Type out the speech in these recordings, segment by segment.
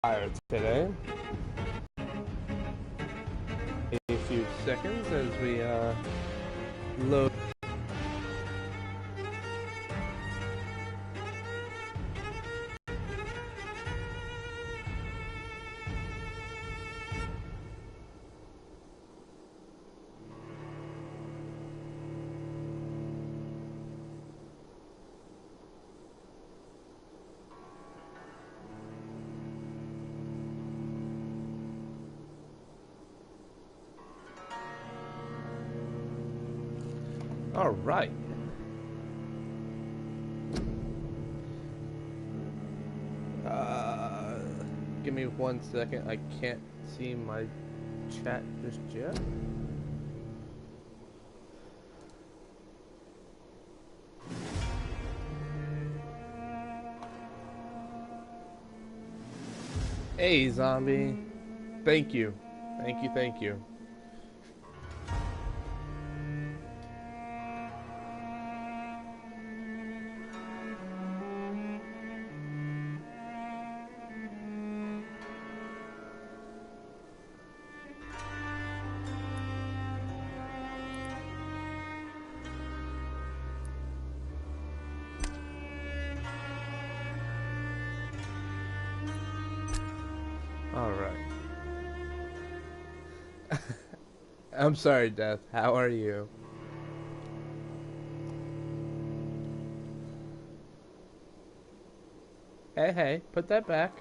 Fire today. A few seconds as we load. All right. Give me 1 second. I can't see my chat just yet. Hey, zombie. Thank you. Thank you, thank you. All right. I'm sorry, Death. How are you? Hey, hey, put that back.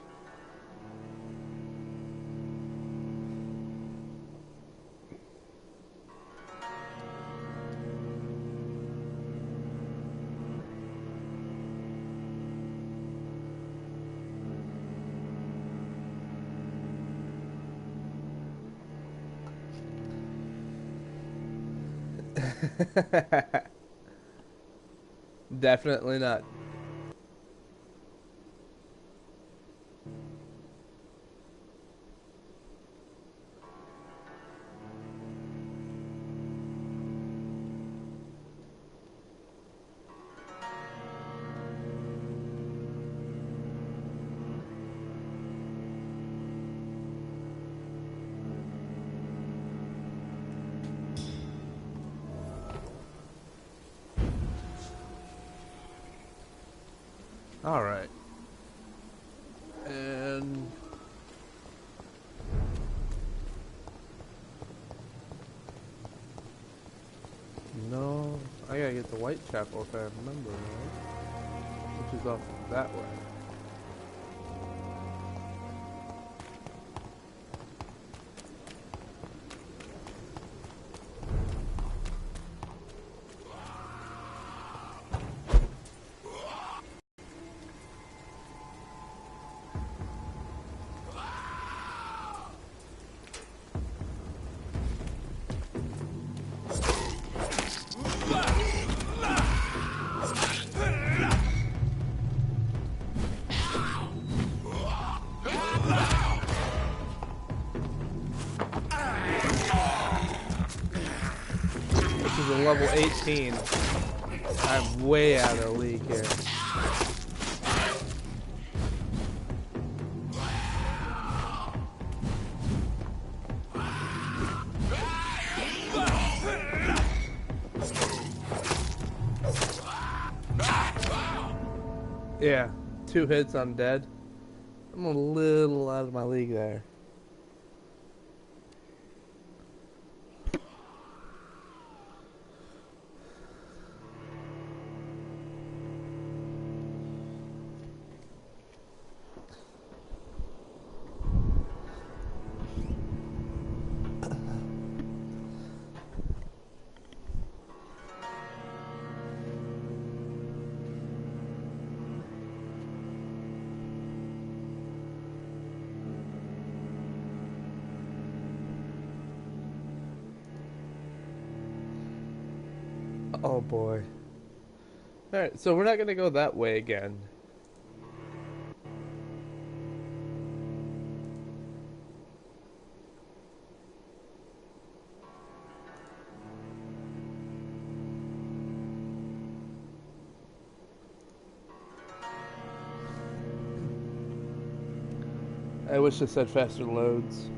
Definitely not. All right. And no, I gotta get to Whitechapel if I remember right, which is off that way. This is a level 18. I'm way out of the league here. Yeah, 2 hits, I'm dead. I'm a little out of my league there. Oh boy. Alright, so we're not gonna go that way again. I wish it said faster loads.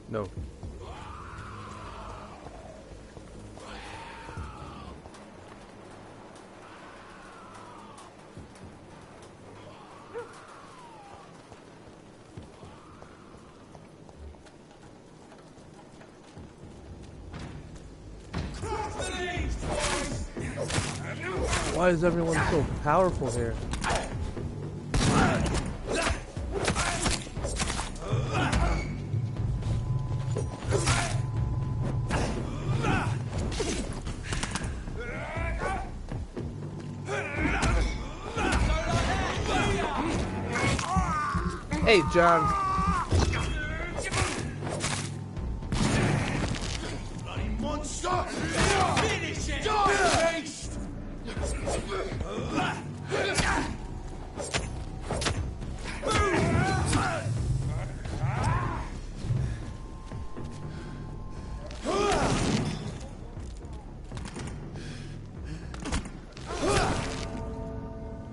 No. Why is everyone so powerful here? Hey, John. Bloody monster! Finish it! Die, beast!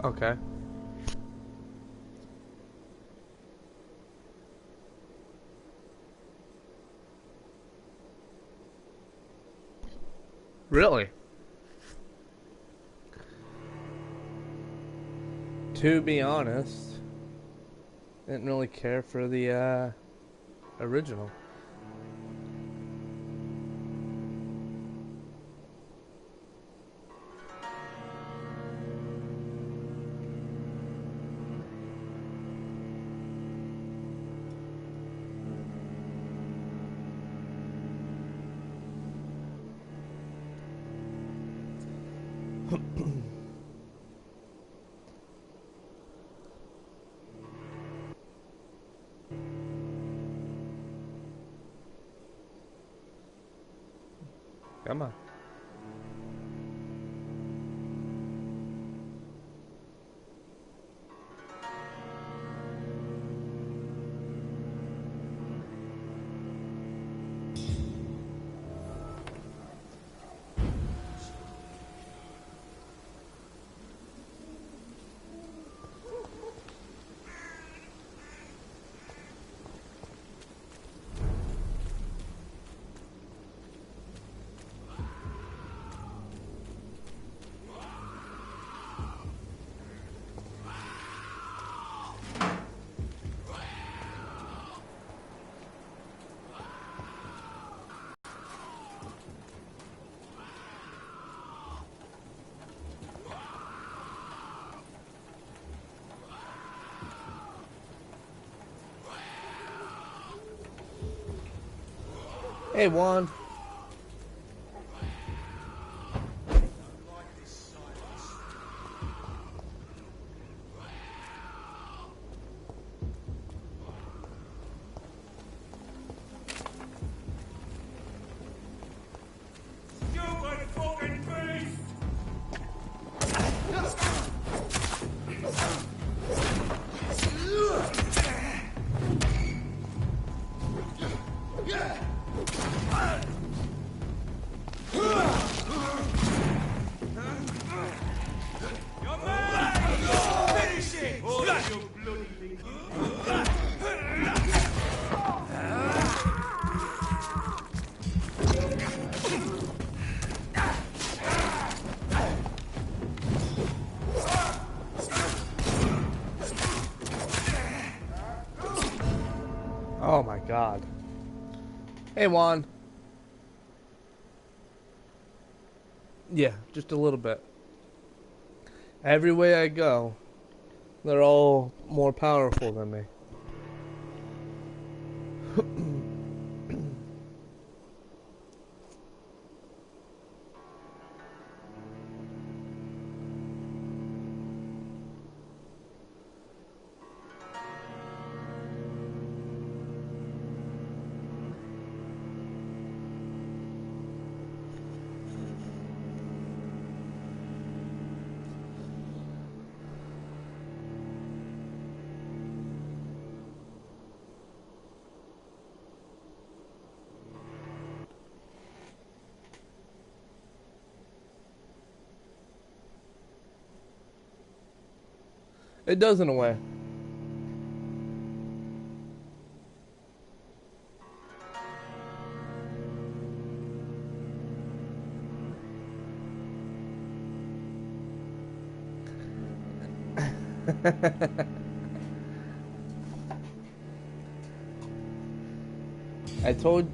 Okay. Really? To be honest, I didn't really care for the original. Come on. Hey, Juan. Stupid fucking beast! You're mad! Finish it! Oh, you bloody thing. Oh my God. Hey, Juan. Yeah, just a little bit. Every way I go, they're all more powerful than me. It does in a way.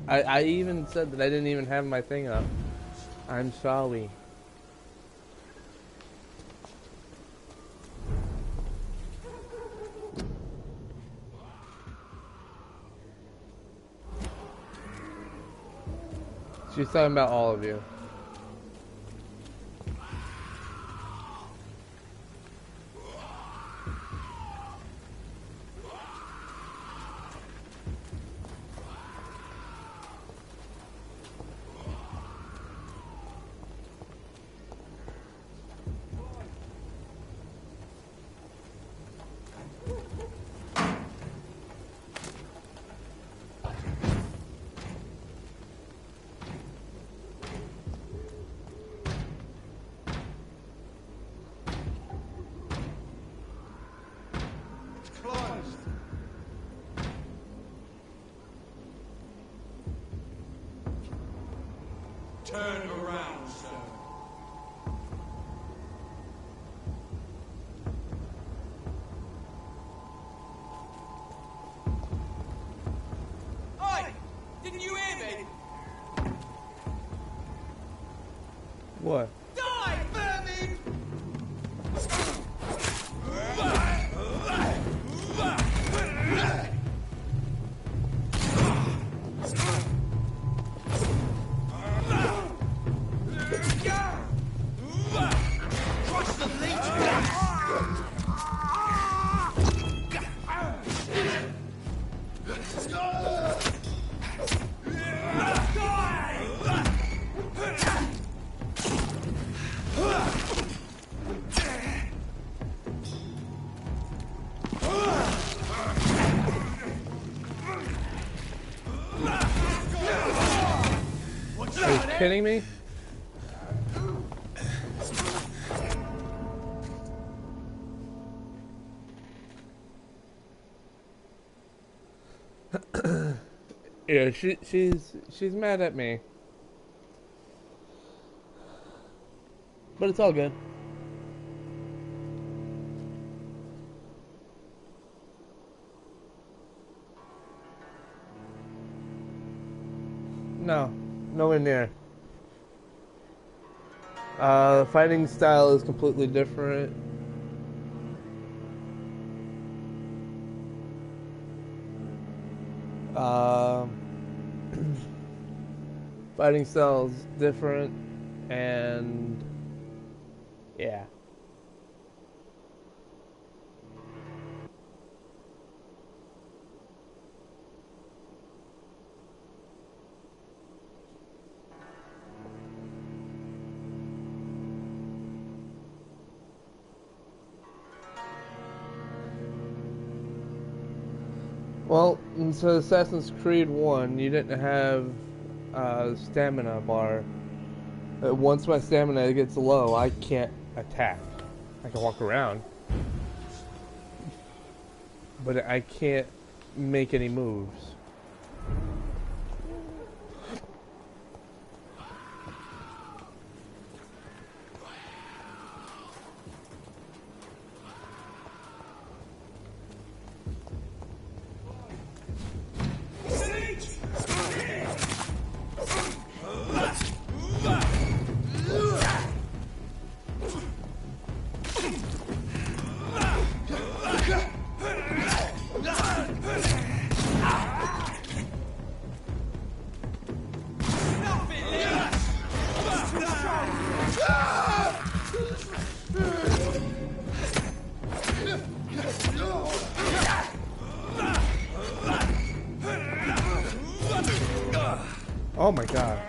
I even said that I didn't even have my thing up. I'm sorry. She's talking about all of you. Turn around, sir. Oi! Didn't you hear me? What? Die, vermin! Are you kidding me? Yeah, she's mad at me. But it's all good. No, nowhere near. Fighting style is completely different. Fighting style is different, and yeah. Well, in Assassin's Creed 1, you didn't have stamina bar. Once my stamina gets low, I can't attack. I can walk around, but I can't make any moves. Oh my god.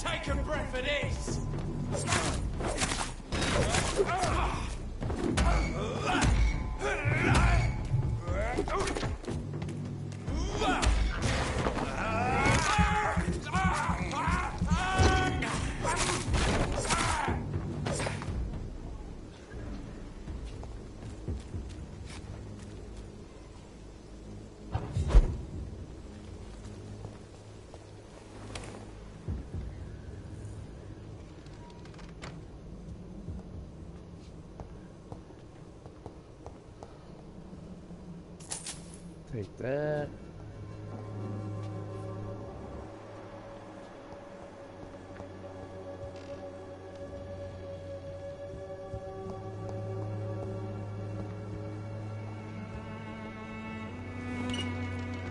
Take a breath of this! Take that.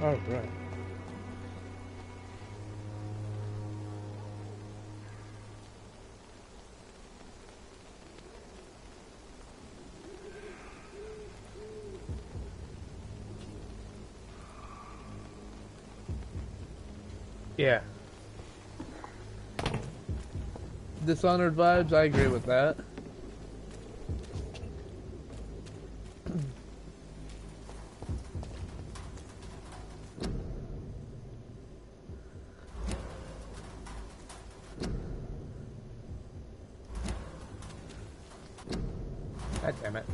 All right. Yeah. Dishonored vibes, I agree with that. God damn it.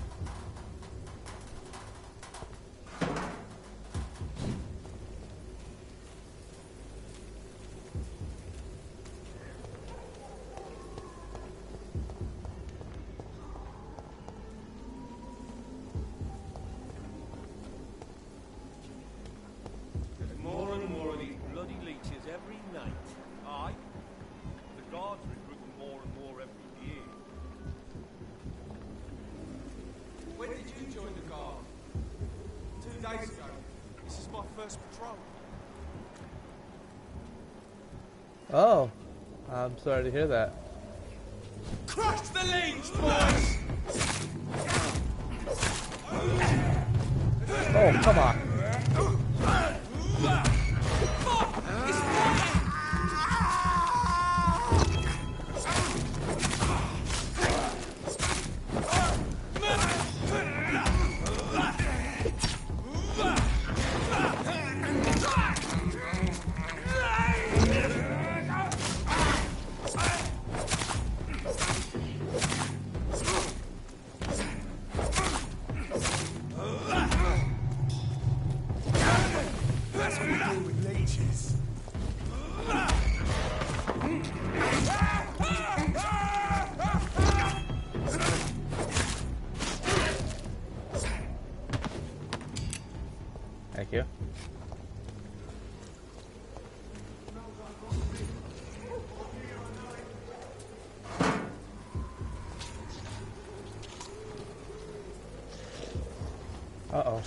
More and more of these bloody leeches every night. Aye? The guards recruit more and more every year. When did you join the guard? 2 days ago. This is my first patrol. Oh, I'm sorry to hear that. Crush the leech, boys! Oh, come on. That's what we do with leeches. Thank you. Uh-oh.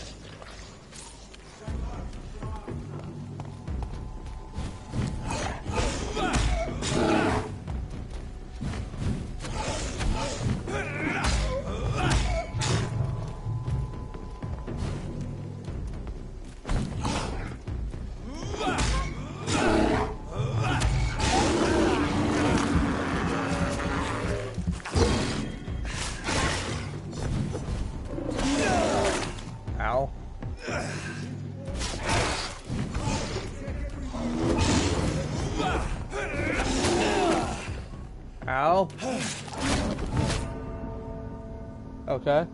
Ow. Ow. Okay.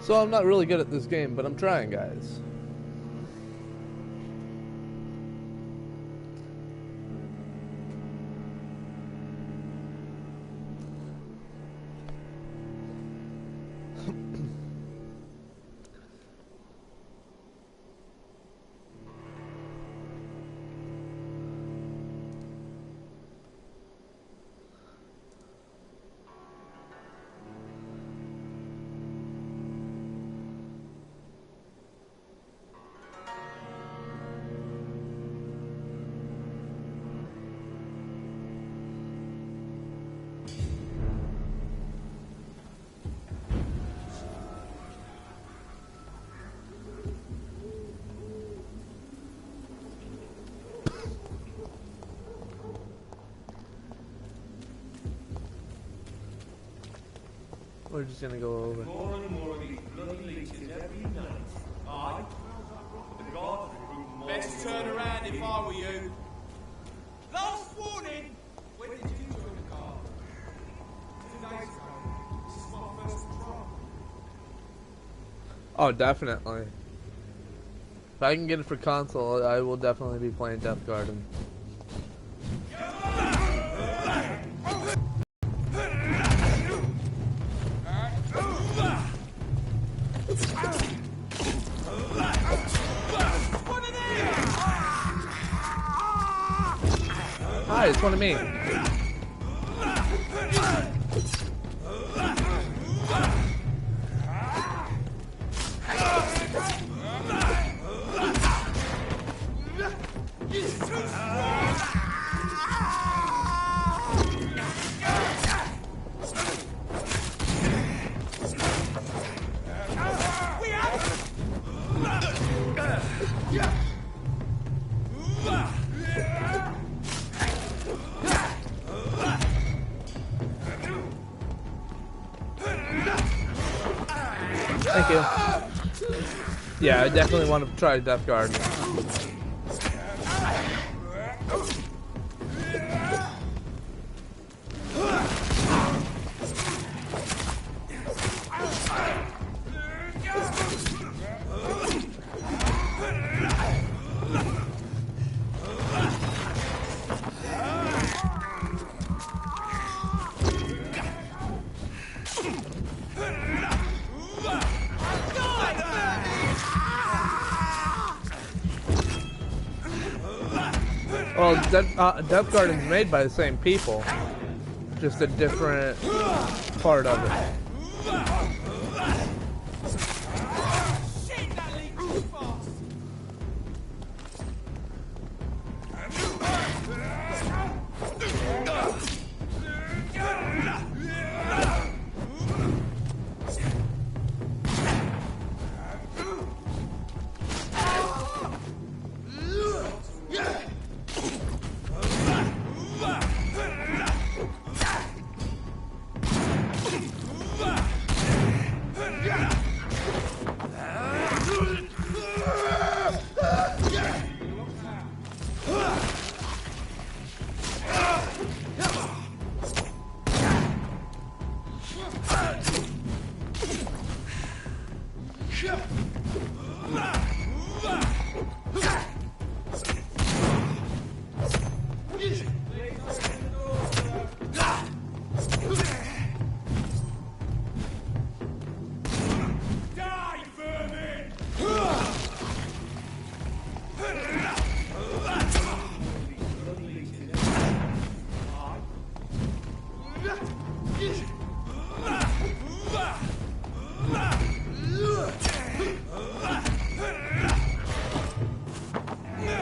So I'm not really good at this game, but I'm trying, guys. We're just gonna go over. More and more of these bloody leeches every night. Aye. The gods recruit more. Best turn around if I were you. Last warning! When did you join the car? 2 days ago. This is my first patrol. Oh, definitely. If I can get it for console, I will definitely be playing Death Garden. Hi, it's one of me. Thank you. Yeah, I definitely want to try Death Garden. Well, Death Garden's made by the same people, just a different part of it.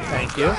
Thank you.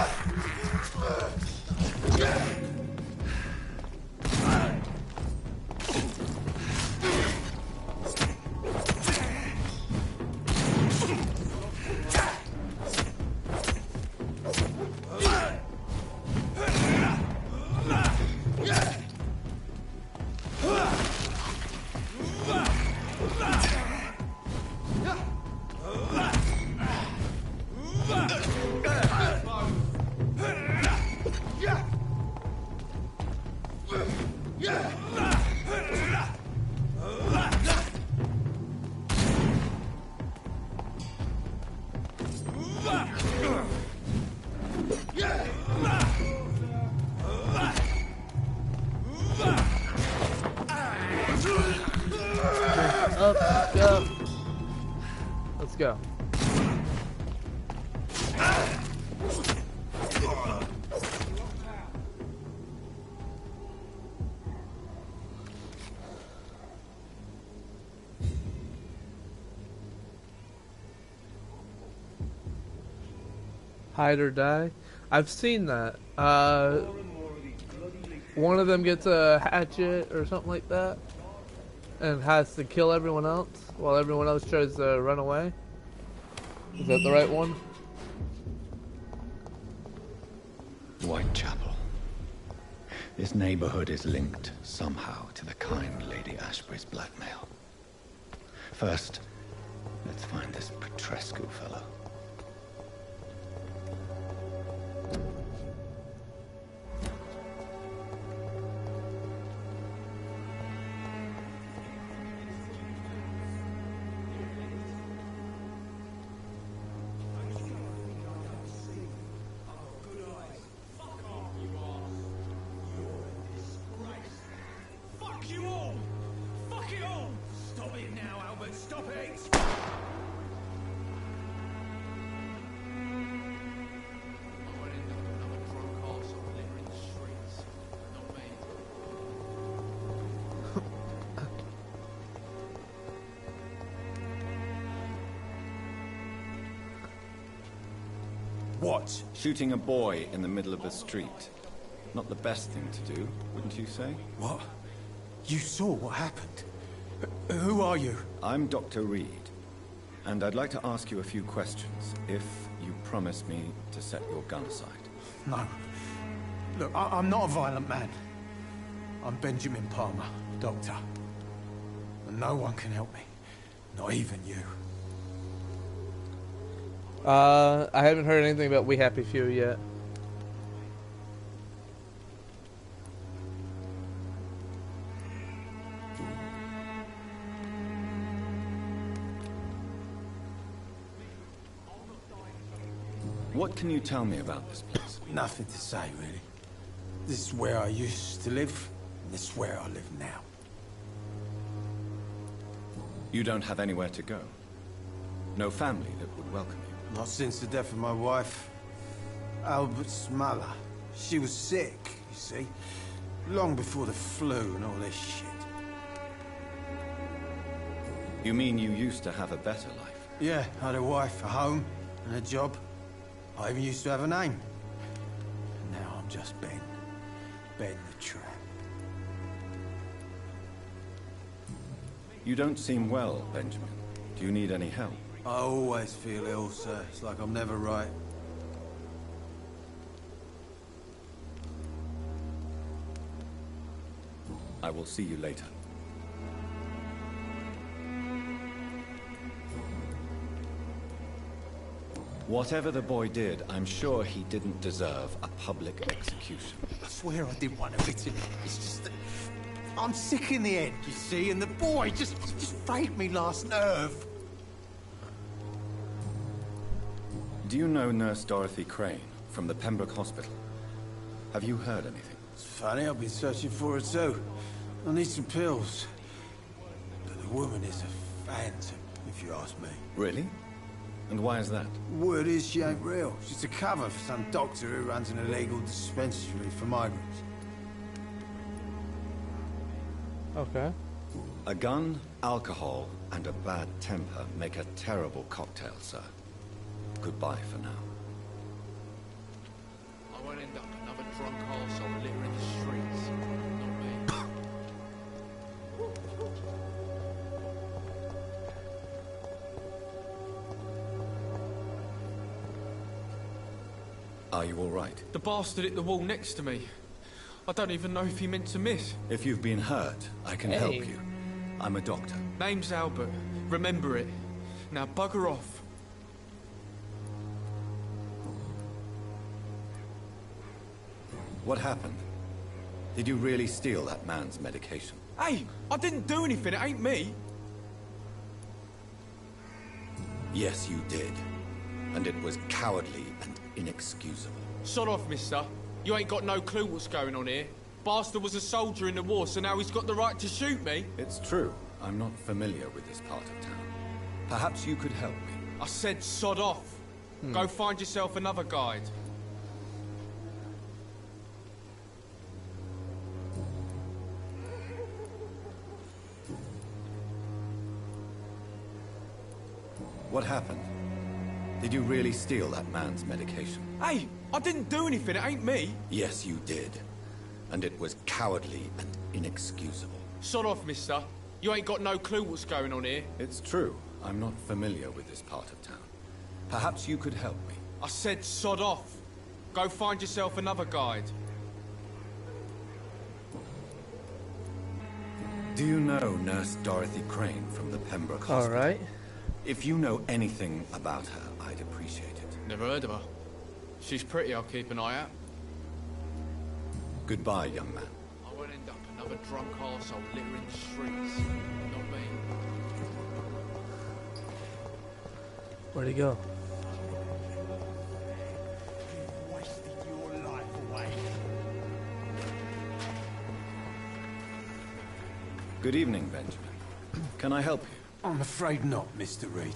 Up, go. Let's go. Hide or die. I've seen that. One of them gets a hatchet or something like that and has to kill everyone else while everyone else tries to run away. Is that the right one? Whitechapel. This neighborhood is linked somehow to the kind Lady Ashbury's blackmail. First, let's find this Petrescu fellow. Fuck you all! Fuck it all! Stop it now, Albert! Stop it! What? Shooting a boy in the middle of a street. Not the best thing to do, wouldn't you say? What? You saw what happened? Who are you? I'm Dr. Reed, and I'd like to ask you a few questions, if you promise me to set your gun aside. No. Look, I'm not a violent man. I'm Benjamin Palmer, doctor. And no one can help me. Not even you. I haven't heard anything about We Happy Few yet. What can you tell me about this place? Nothing to say, really. This is where I used to live, and this is where I live now. You don't have anywhere to go? No family that would welcome you? Not since the death of my wife, Albert's mother. She was sick, you see. Long before the flu and all this shit. You mean you used to have a better life? Yeah, I had a wife, a home, and a job. I even used to have a name. And now I'm just Ben. Ben the Tramp. You don't seem well, Benjamin. Do you need any help? I always feel ill, sir. It's like I'm never right. I will see you later. Whatever the boy did, I'm sure he didn't deserve a public execution. I swear I did one of it. It's just that I'm sick in the head, you see, and the boy just faked me last nerve. Do you know Nurse Dorothy Crane from the Pembroke Hospital? Have you heard anything? It's funny, I've been searching for her too. I need some pills. But the woman is a phantom, if you ask me. Really? And why is that? Word is she ain't real. She's a cover for some doctor who runs an illegal dispensary for migrants. Okay. A gun, alcohol, and a bad temper make a terrible cocktail, sir. Goodbye for now. I won't end up another drunk arsehole littering the streets. Not me. Are you all right? The bastard hit the wall next to me. I don't even know if he meant to miss. If you've been hurt, I can help you. I'm a doctor. Name's Albert. Remember it. Now bugger off. What happened? Did you really steal that man's medication? Hey, I didn't do anything. It ain't me. Yes, you did. And it was cowardly and inexcusable. Sod off, mister. You ain't got no clue what's going on here. Bastard was a soldier in the war, so now he's got the right to shoot me. It's true. I'm not familiar with this part of town. Perhaps you could help me. I said sod off. Go find yourself another guide. What happened? Did you really steal that man's medication? Hey, I didn't do anything. It ain't me. Yes, you did. And it was cowardly and inexcusable. Sod off, mister. You ain't got no clue what's going on here. It's true. I'm not familiar with this part of town. Perhaps you could help me. I said sod off. Go find yourself another guide. Do you know Nurse Dorothy Crane from the Pembroke Hospital? Alright. If you know anything about her, I'd appreciate it. Never heard of her. She's pretty, I'll keep an eye out. Goodbye, young man. I won't end up another drunk arsehole littering the streets. Not me. Where'd he go? You've wasted your life away. Good evening, Benjamin. Can I help you? I'm afraid not, Mr. Reed.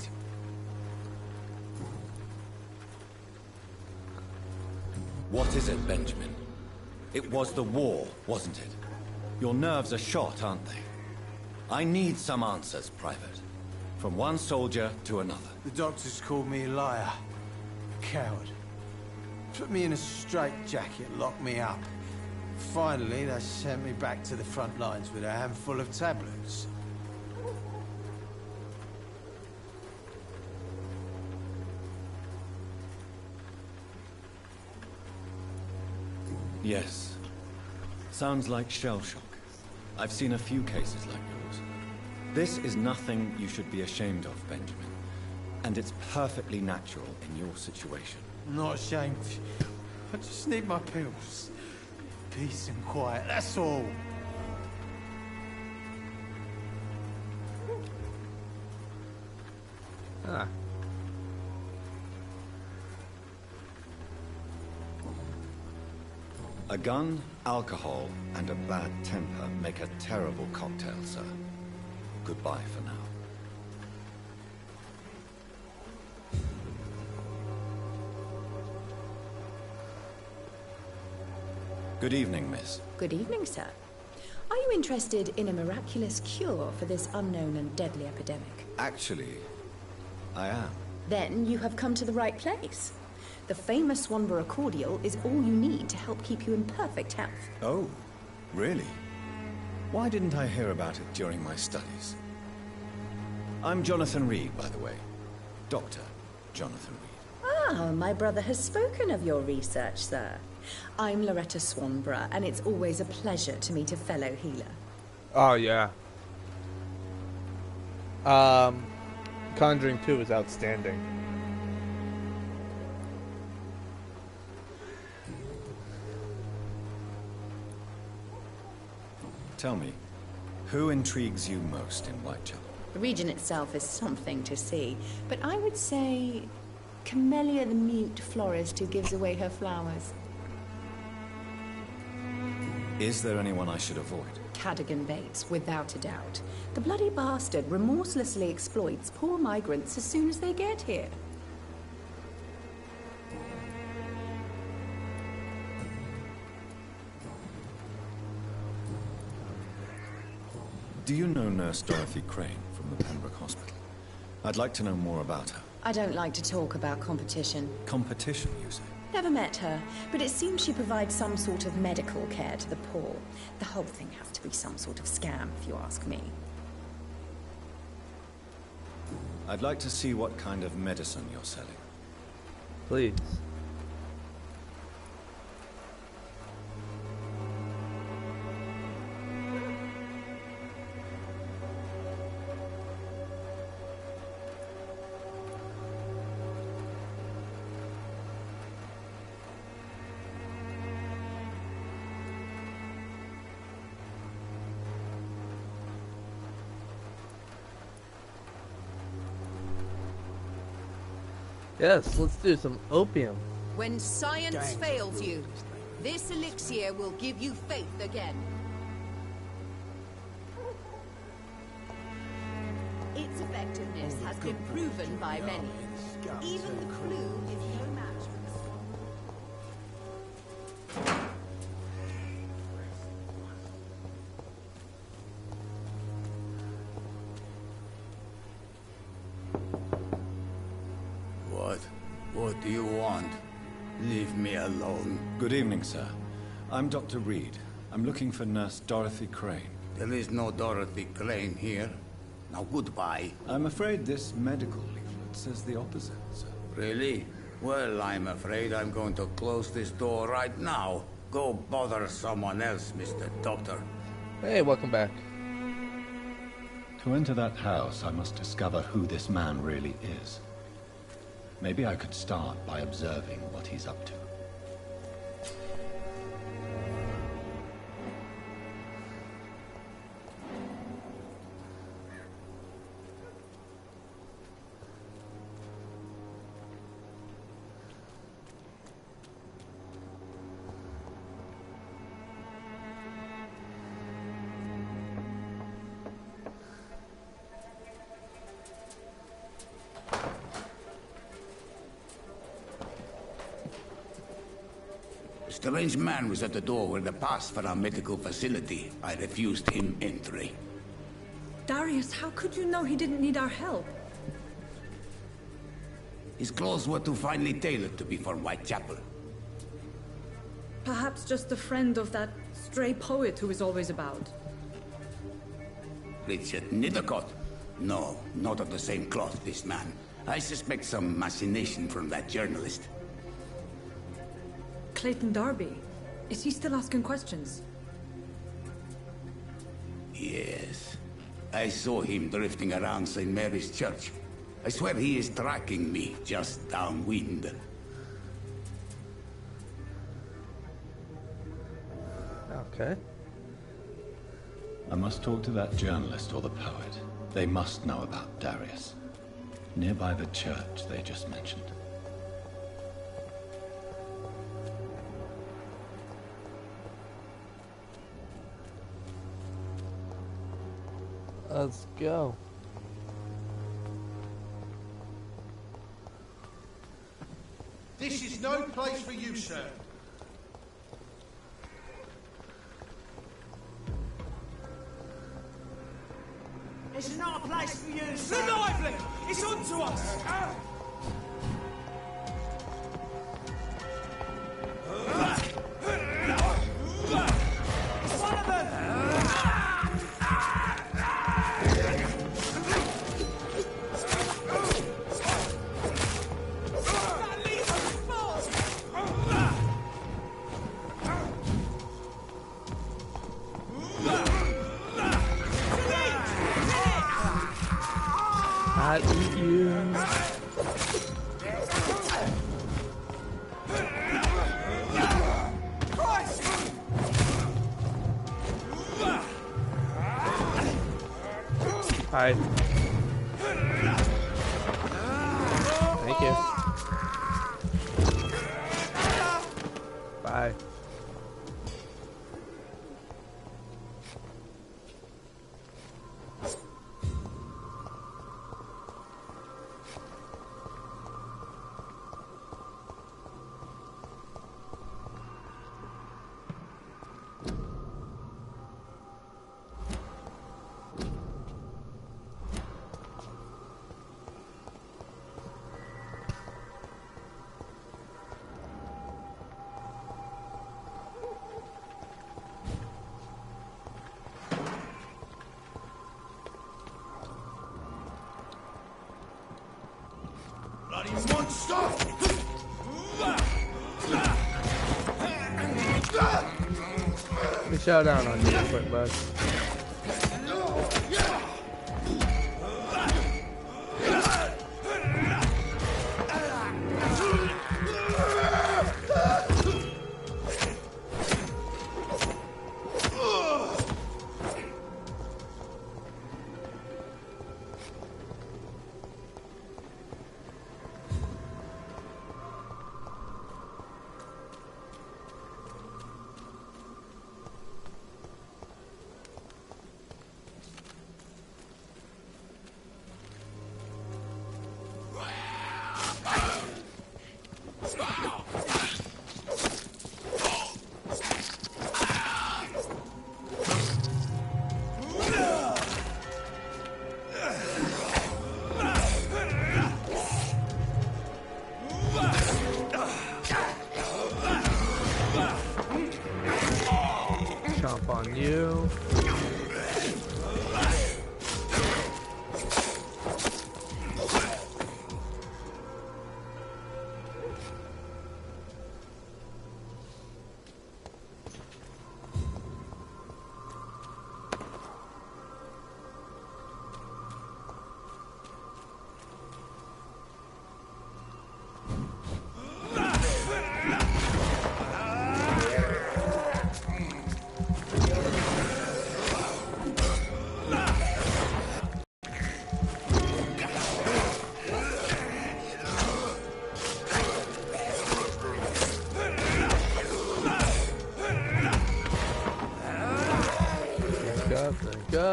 What is it, Benjamin? It was the war, wasn't it? Your nerves are shot, aren't they? I need some answers, Private. From one soldier to another. The doctors called me a liar. A coward. Put me in a straitjacket, locked me up. Finally, they sent me back to the front lines with a handful of tablets. Yes. Sounds like shell shock. I've seen a few cases like yours. This is nothing you should be ashamed of, Benjamin. And it's perfectly natural in your situation. I'm not ashamed. I just need my pills. Peace and quiet, that's all. Ah. A gun, alcohol, and a bad temper make a terrible cocktail, sir. Goodbye for now. Good evening, miss. Good evening, sir. Are you interested in a miraculous cure for this unknown and deadly epidemic? Actually, I am. Then you have come to the right place. The famous Swanborough cordial is all you need to help keep you in perfect health. Oh, really? Why didn't I hear about it during my studies? I'm Jonathan Reed, by the way. Dr. Jonathan Reed. Ah, my brother has spoken of your research, sir. I'm Loretta Swanborough, and it's always a pleasure to meet a fellow healer. Oh, yeah. Conjuring 2 is outstanding. Tell me, who intrigues you most in Whitechapel? The region itself is something to see, but I would say Camellia the mute florist who gives away her flowers. Is there anyone I should avoid? Cadogan Bates, without a doubt. The bloody bastard remorselessly exploits poor migrants as soon as they get here. Do you know Nurse Dorothy Crane from the Pembroke Hospital? I'd like to know more about her. I don't like to talk about competition. Competition, you say? Never met her, but it seems she provides some sort of medical care to the poor. The whole thing has to be some sort of scam, if you ask me. I'd like to see what kind of medicine you're selling. Please. Yes, let's do some opium. When science fails you, this elixir will give you faith again. Its effectiveness has been proven by many. Even the flu is no match for the swan. What do you want? Leave me alone. Good evening, sir. I'm Dr. Reed. I'm looking for Nurse Dorothy Crane. There is no Dorothy Crane here. Now goodbye. I'm afraid this medical leaflet says the opposite, sir. Really? Well, I'm afraid I'm going to close this door right now. Go bother someone else, Mr. Doctor. Hey, welcome back. To enter that house, I must discover who this man really is. Maybe I could start by observing what he's up to. A strange man was at the door with a pass for our medical facility. I refused him entry. Darius, how could you know he didn't need our help? His clothes were too finely tailored to be for Whitechapel. Perhaps just a friend of that stray poet who is always about. Richard Nithercott? No, not of the same cloth, this man. I suspect some machination from that journalist. Clayton Darby. Is he still asking questions? Yes. I saw him drifting around St. Mary's Church. I swear he is tracking me, just downwind. Okay. I must talk to that journalist or the poet. They must know about Darius. Nearby the church they just mentioned. Let's go. This is no place for you, sir. It's not a place for you, sir. The lively! It's on to us! It's one of them! I'll eat you. Hi. Thank you. Bye. Bloody monster! Let me shout down on you real quick, bud.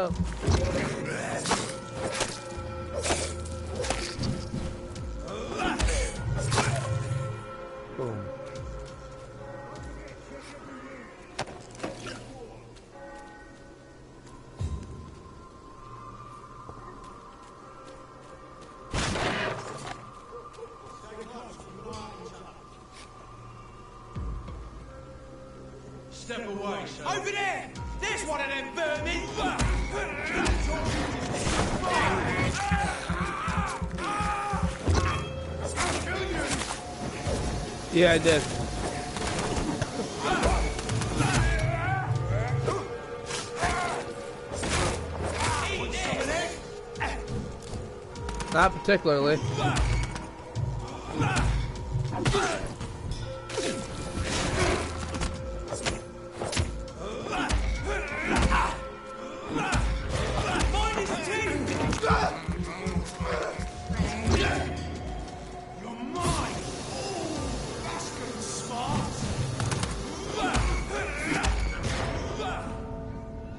up. Boom. Step away, sir. Over there! There's one of them vermin! Yeah, I did. Not particularly.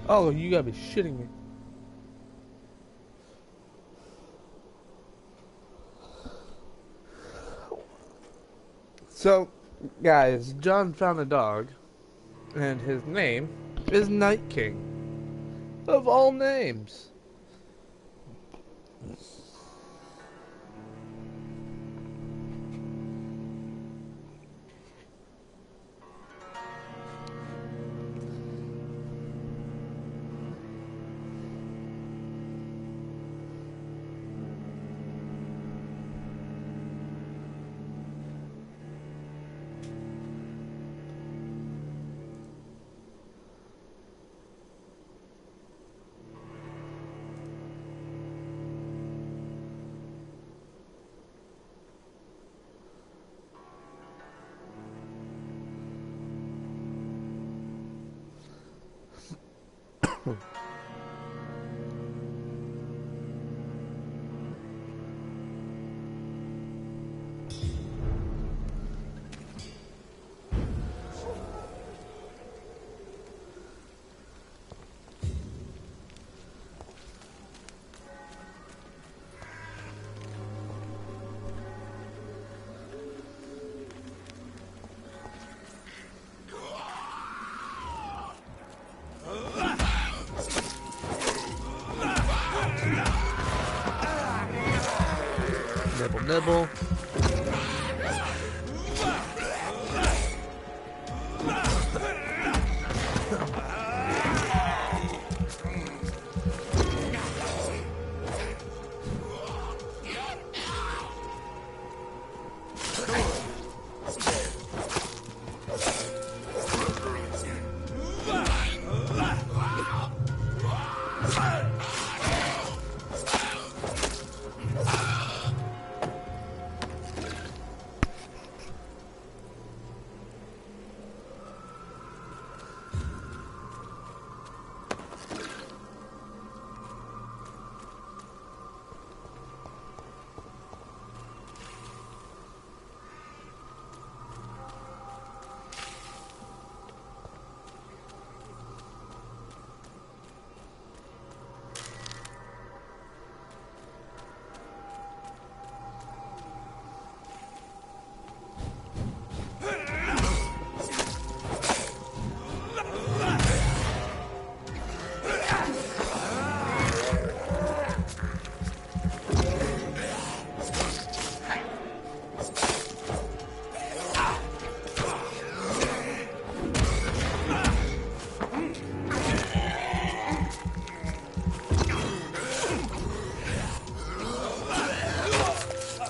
Oh, you gotta be shitting me. So, guys, John found a dog, and his name is Night King. Of all names. Nibble, nibble.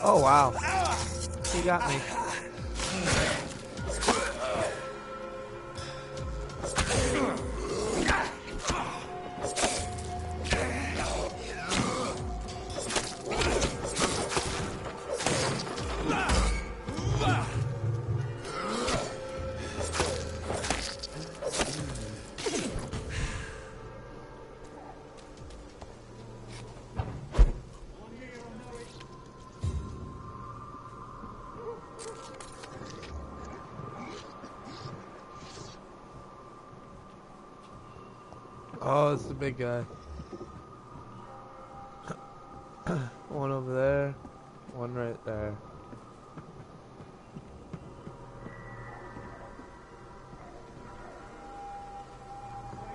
Oh, wow. He got me. Oh, it's the big guy. One over there, one right there.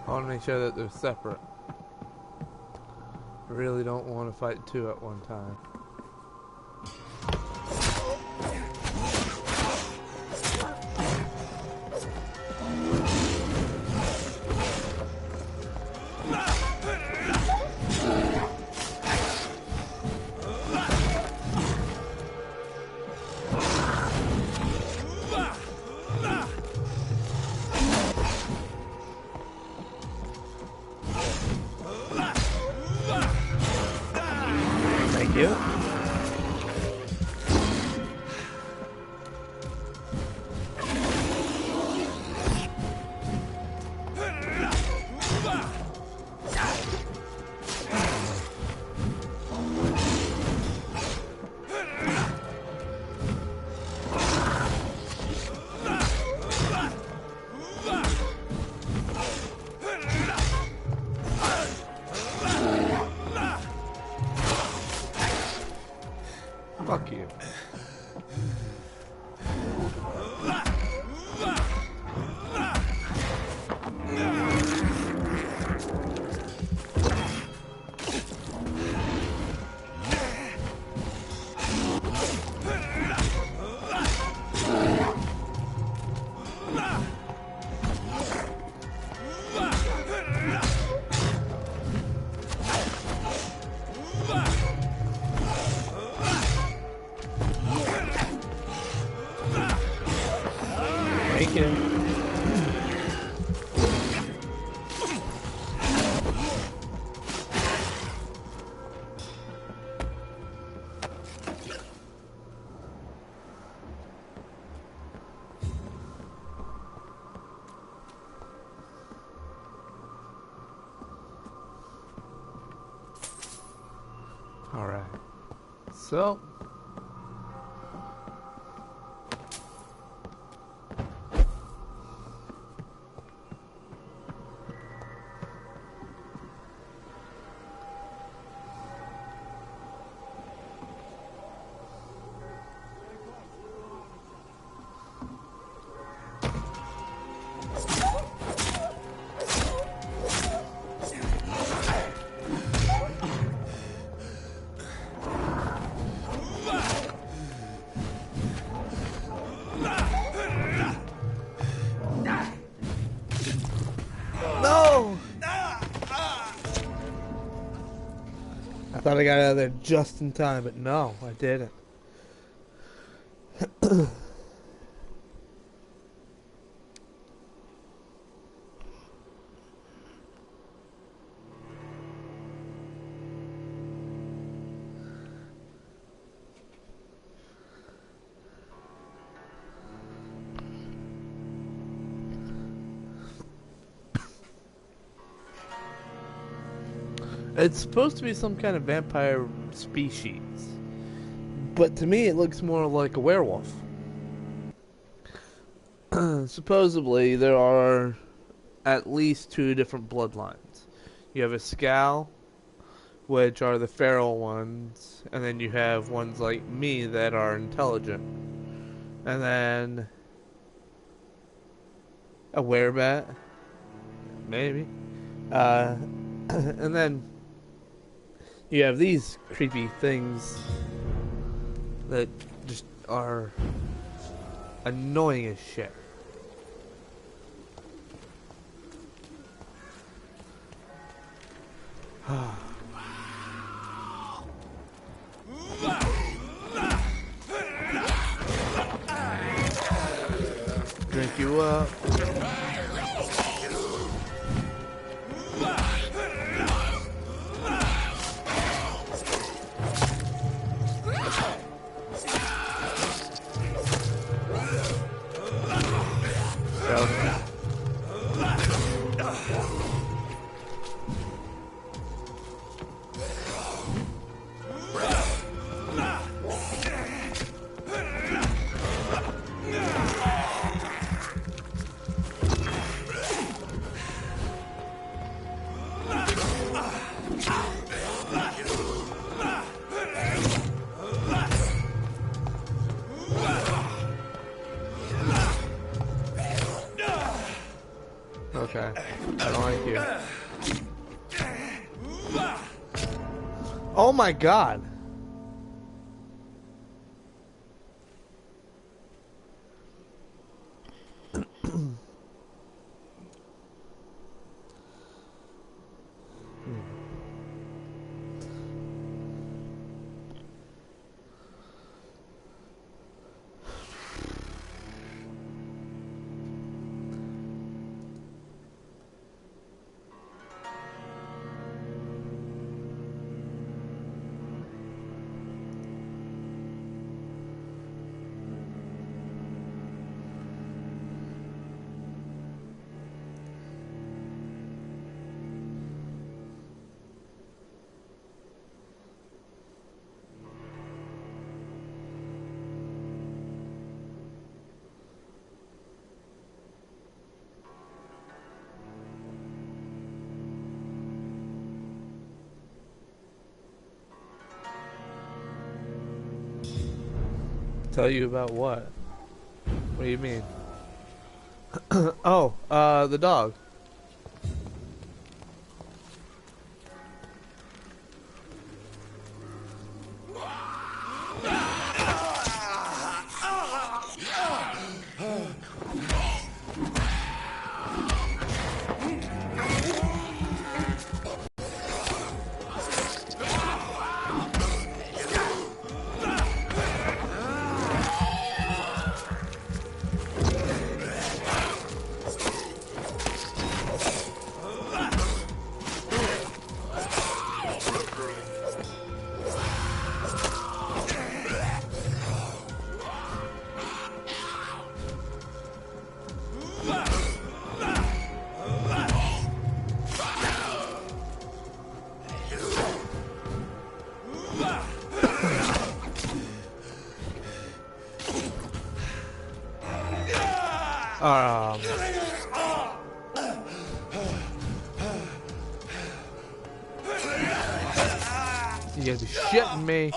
I want to make sure that they're separate. I really don't want to fight two at one time. Thank you. Fuck you. Thank you. All right. So no! I thought I got out of there just in time, but no, I didn't. It's supposed to be some kind of vampire species, but to me it looks more like a werewolf. Supposedly there are at least two different bloodlines. You have a Scowl, which are the feral ones, and then you have ones like me that are intelligent, and then a werebat, maybe, and then you have these creepy things that just are annoying as shit. Drink you up. Okay. I don't like you. Oh my god. Tell you about what? What do you mean? Oh, the dog. You gotta be shitting me.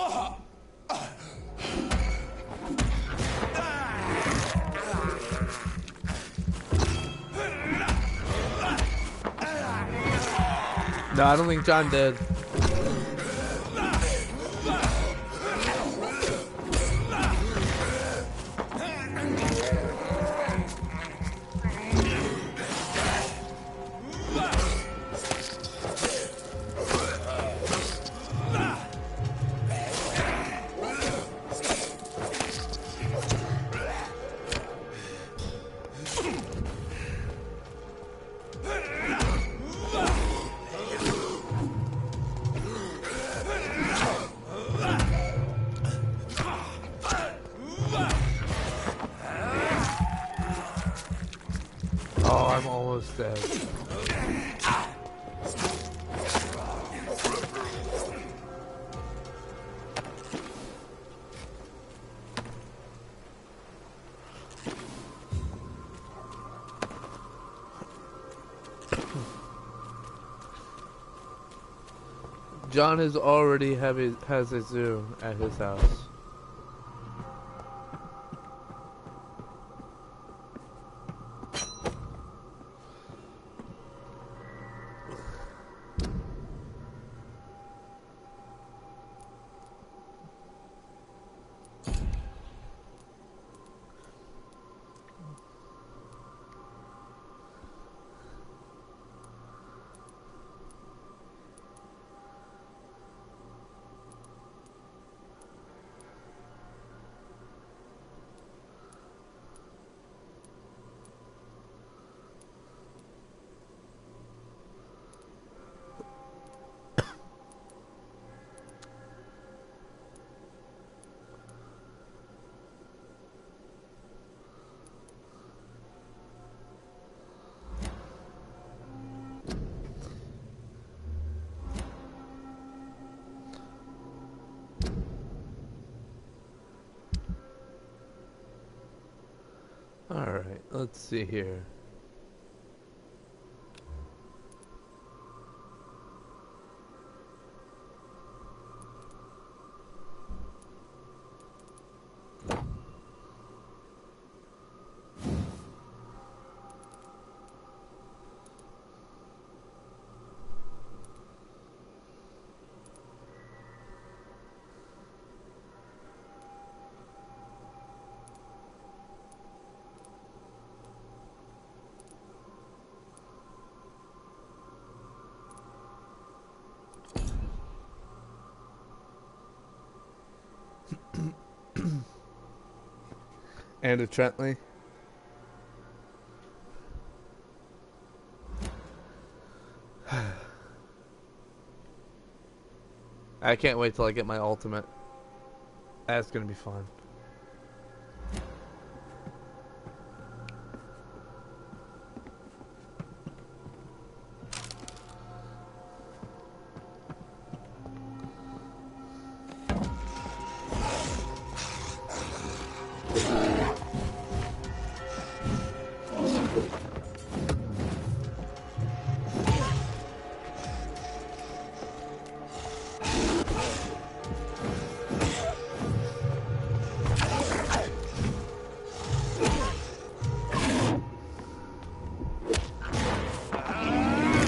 No, I don't think John did. Oh, I'm almost dead. John has already has a zoo at his house. Alright, let's see here. And a Trentley. I can't wait till I get my ultimate. That's gonna be fun.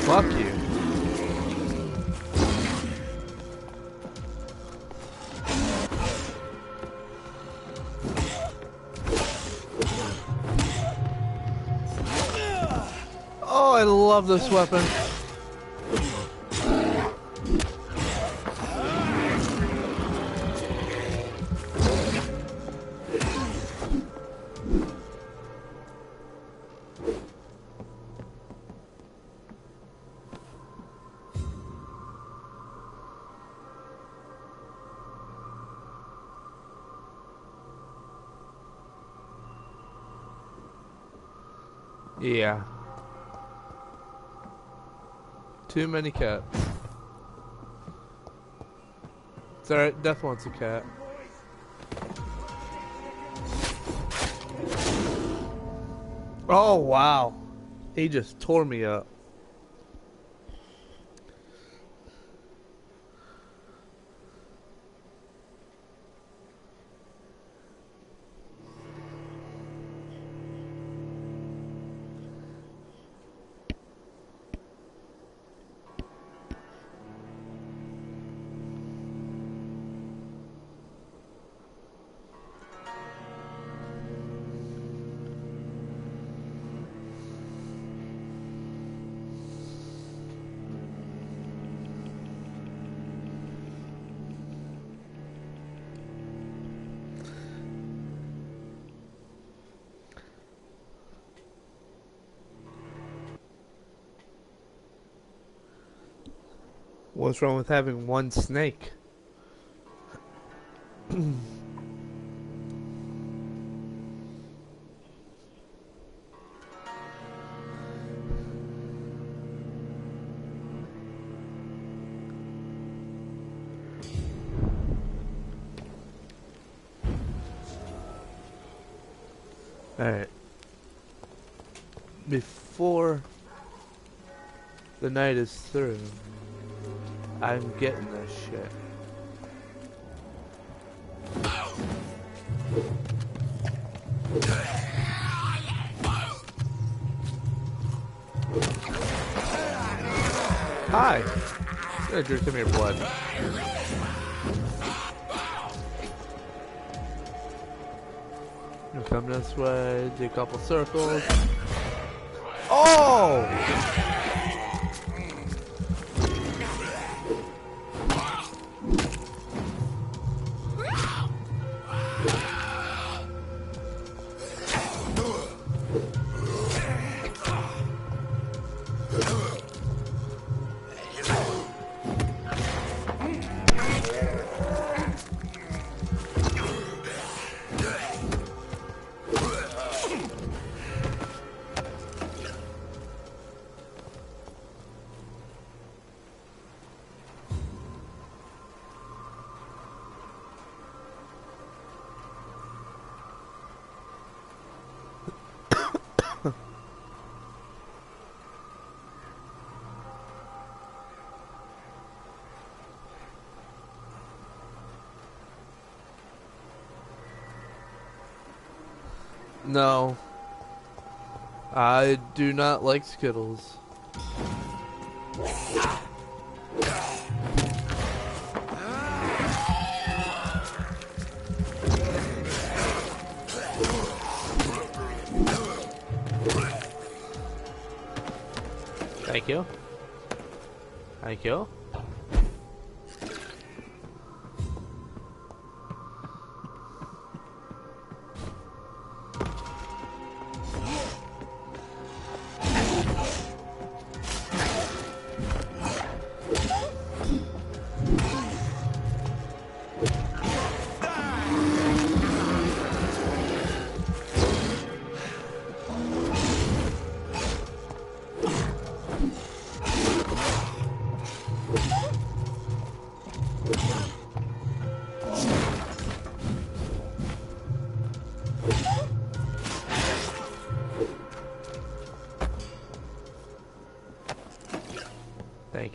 Fuck you. Oh, I love this weapon. Yeah. Too many cats. It's alright, Death wants a cat. Oh, wow. He just tore me up. What's wrong with having one snake? Alright. Before the night is through, I'm getting this shit. Hi! I'm gonna drink some of your blood. You'll come this way, do a couple circles. Oh! No. I do not like Skittles. Thank you. Thank you.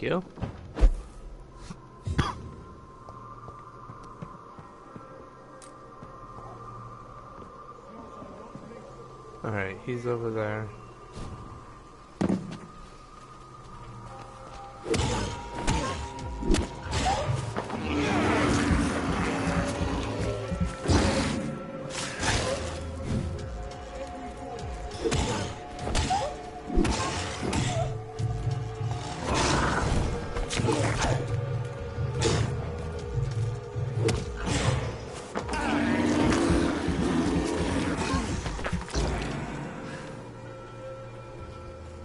you. Alright, he's over there.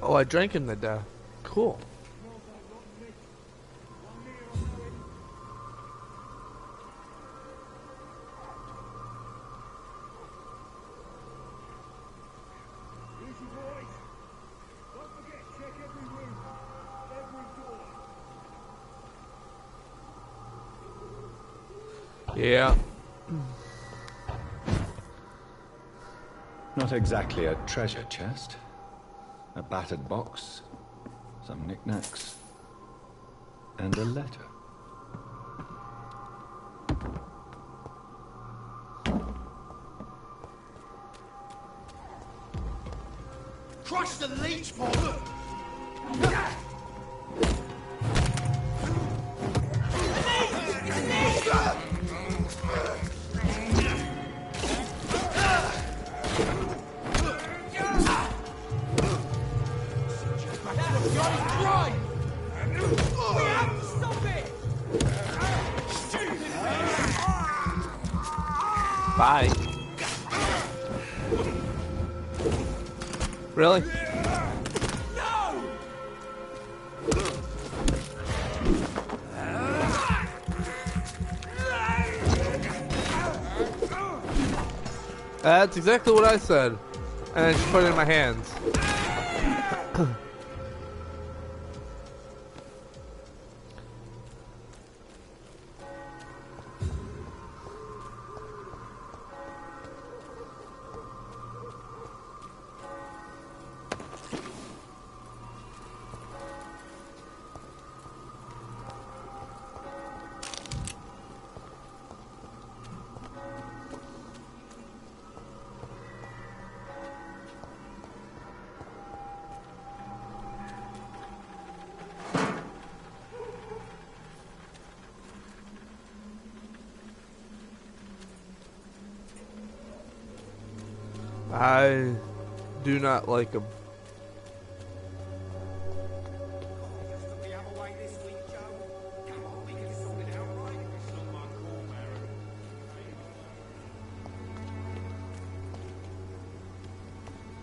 Oh, I drank him to death. Cool. Yeah. Not exactly a treasure chest. A battered box, some knickknacks, and a letter. Crush the leech, Paul! Bye. Really? No! That's exactly what I said. And then she put it in my hands. I do not like him.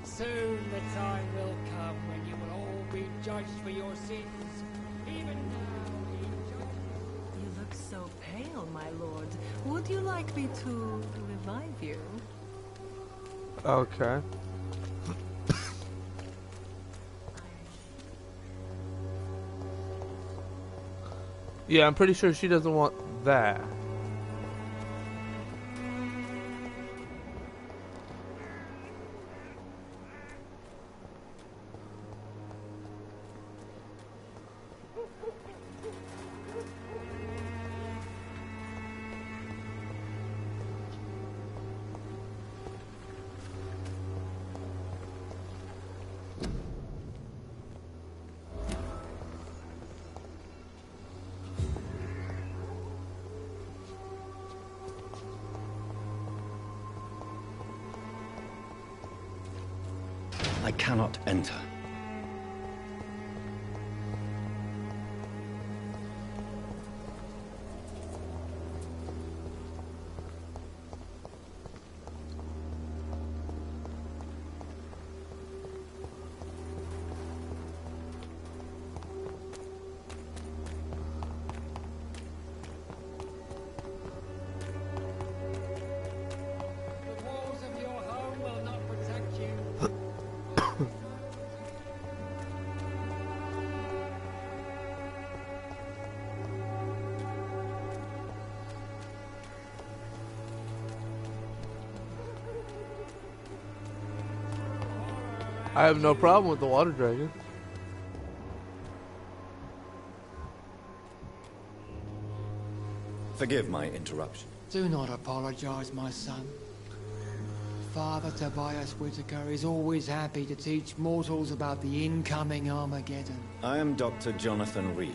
Soon the time will come when you will all be judged for your sins. Even now, you look so pale, my lord. Would you like me to revive you? Okay. Yeah, I'm pretty sure she doesn't want that. I cannot enter. the walls of your home will not protect you. I have no problem with the water dragon. Forgive my interruption. Do not apologize, my son. Father Tobias Whitaker is always happy to teach mortals about the incoming Armageddon. I am Dr. Jonathan Reed,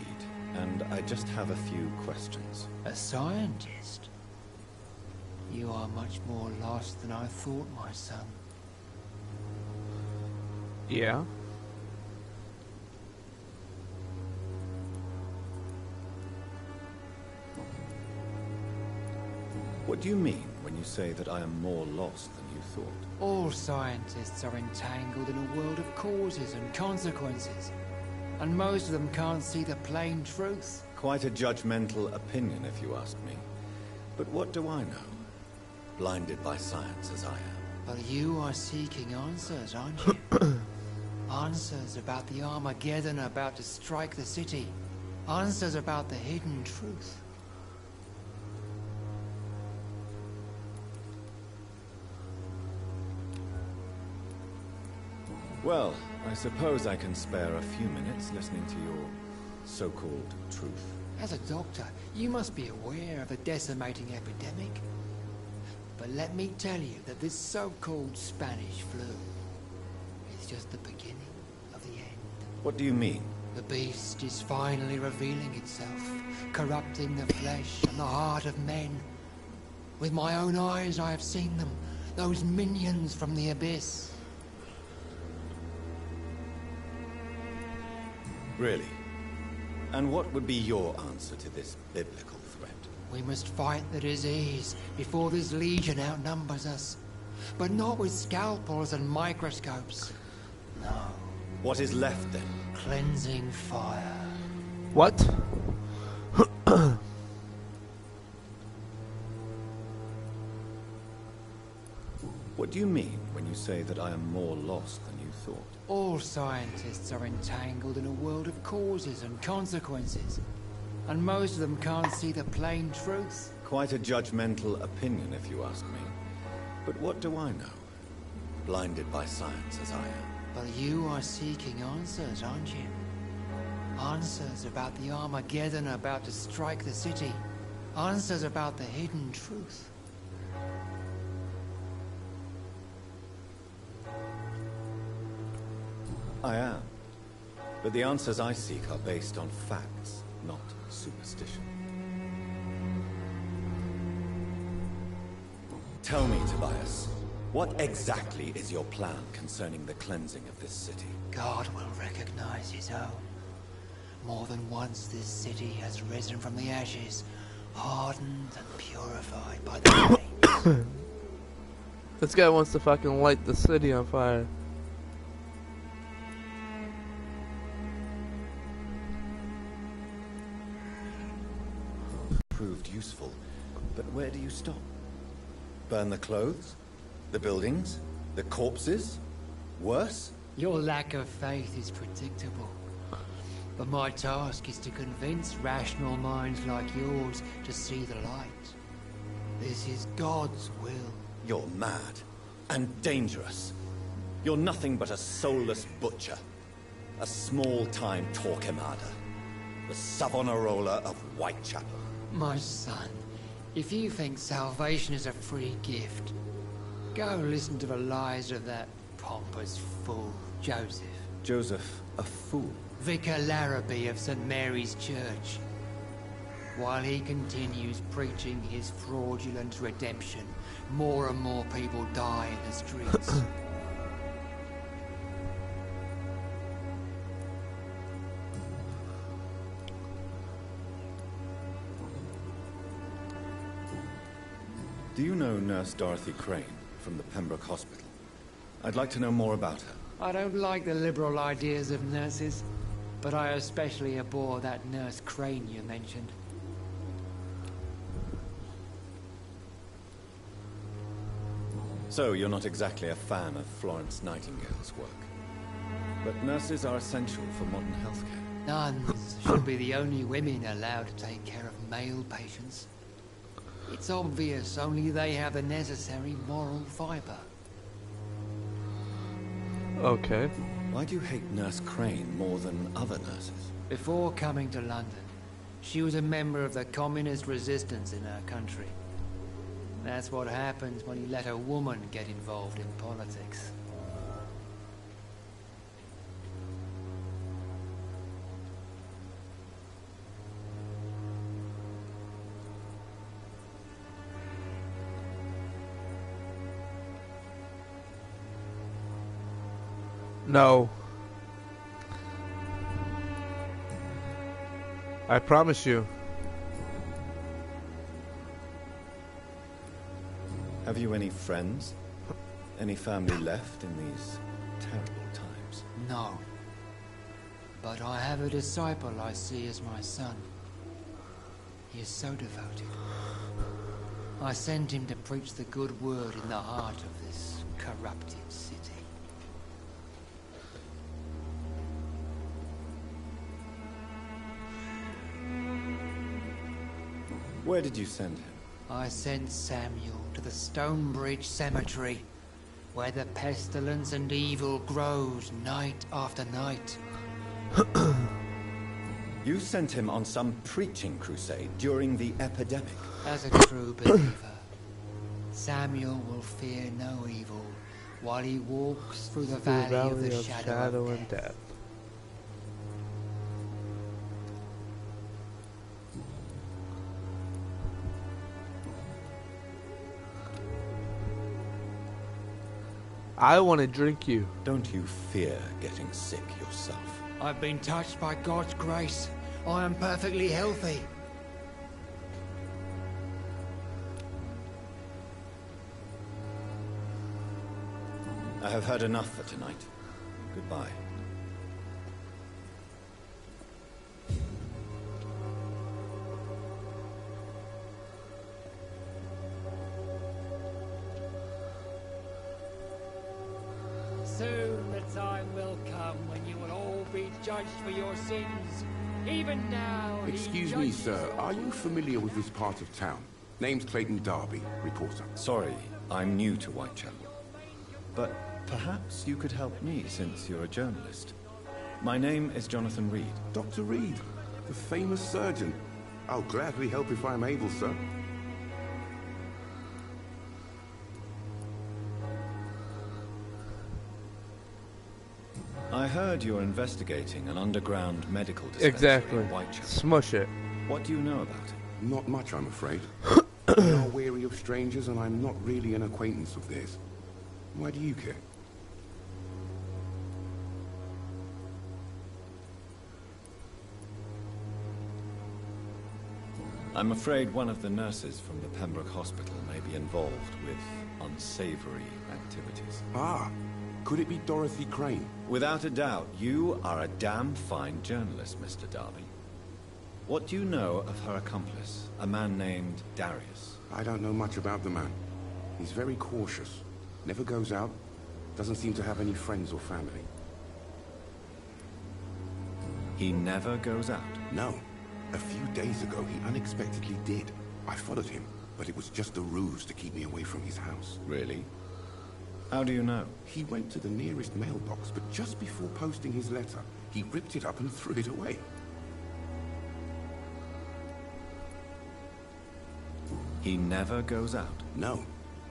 and I just have a few questions. A scientist? You are much more lost than I thought, my son. Yeah. What do you mean when you say that I am more lost than you thought? All scientists are entangled in a world of causes and consequences, and most of them can't see the plain truth. Quite a judgmental opinion, if you ask me. But what do I know? Blinded by science as I am. But you are seeking answers, aren't you? Answers about the Armageddon about to strike the city. Answers about the hidden truth. Well, I suppose I can spare a few minutes listening to your so-called truth. As a doctor, you must be aware of the decimating epidemic. But let me tell you that this so-called Spanish flu is just the beginning of the end. What do you mean? The beast is finally revealing itself, corrupting the flesh and the heart of men. With my own eyes I have seen them, those minions from the abyss. Really? And what would be your answer to this biblical threat? We must fight the disease before this legion outnumbers us. But not with scalpels and microscopes. No. What is left then? Cleansing fire. What? What do you mean when you say that I am more lost than you thought? All scientists are entangled in a world of causes and consequences. And most of them can't see the plain truth. Quite a judgmental opinion, if you ask me. But what do I know? Blinded by science as I am. But you are seeking answers, aren't you? Answers about the Armageddon about to strike the city. Answers about the hidden truth. I am. But the answers I seek are based on facts, not superstition. Tell me, Tobias, what exactly is your plan concerning the cleansing of this city? God will recognize his own. More than once this city has risen from the ashes, hardened and purified by the flames. This guy wants to fucking light the city on fire. Proved useful, but where do you stop? Burn the clothes? The buildings? The corpses? Worse? Your lack of faith is predictable. But my task is to convince rational minds like yours to see the light. This is God's will. You're mad. And dangerous. You're nothing but a soulless butcher. A small-time Torquemada. The Savonarola of Whitechapel. My son, if you think salvation is a free gift, go listen to the lies of that pompous fool, Joseph. Joseph, a fool? Vicar Larrabee of St. Mary's Church. While he continues preaching his fraudulent redemption, more and more people die in the streets. Do you know Nurse Dorothy Crane from the Pembroke Hospital? I'd like to know more about her. I don't like the liberal ideas of nurses, but I especially abhor that Nurse Crane you mentioned. So, you're not exactly a fan of Florence Nightingale's work. But nurses are essential for modern healthcare. Nuns should be the only women allowed to take care of male patients. It's obvious only they have the necessary moral fiber. Okay. Why do you hate Nurse Crane more than other nurses? Before coming to London, She was a member of the communist resistance in her country. That's what happens when you let a woman get involved in politics. No. I promise you. Have you any friends? Any family left in these terrible times? No. But I have a disciple I see as my son. He is so devoted. I sent him to preach the good word in the heart of this corrupted city. Where did you send him? I sent Samuel to the Stonebridge Cemetery, where the pestilence and evil grows night after night. You sent him on some preaching crusade during the epidemic. As a true believer, Samuel will fear no evil while he walks through the valley of the shadow of death. I want to drink you. Don't you fear getting sick yourself? I've been touched by God's grace. I am perfectly healthy. I have heard enough for tonight. Goodbye. Soon the time will come when you will all be judged for your sins. Even now, Excuse me, sir. Are you familiar with this part of town? Name's Clayton Darby, reporter. Sorry, I'm new to Whitechapel. But perhaps you could help me since you're a journalist. My name is Jonathan Reed. Dr. Reed, the famous surgeon. I'll gladly help if I'm able, sir. I heard you're investigating an underground medical dispensary Exactly. in Whitechapel. Smush it. What do you know about it? Not much, I'm afraid. We are wary of strangers, and I'm not really an acquaintance of theirs. Why do you care? I'm afraid one of the nurses from the Pembroke Hospital may be involved with unsavory activities. Ah, could it be Dorothy Crane? Without a doubt, you are a damn fine journalist, Mr. Darby. What do you know of her accomplice, a man named Darius? I don't know much about the man. He's very cautious. Never goes out. Doesn't seem to have any friends or family. He never goes out? No. A few days ago, he unexpectedly did. I followed him, but it was just a ruse to keep me away from his house. Really? How do you know? He went to the nearest mailbox, but just before posting his letter, he ripped it up and threw it away. He never goes out? No.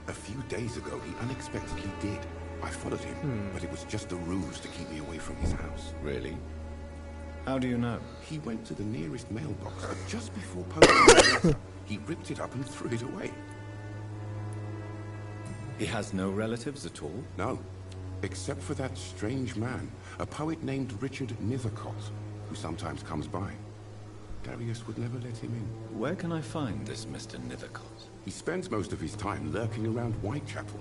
A few days ago, he unexpectedly did. I followed him, but it was just a ruse to keep me away from his house. Really? How do you know? He went to the nearest mailbox, but just before posting his letter, he ripped it up and threw it away. He has no relatives at all? No. Except for that strange man, a poet named Richard Nethercott, who sometimes comes by. Darius would never let him in. Where can I find this Mr. Nethercott? He spends most of his time lurking around Whitechapel,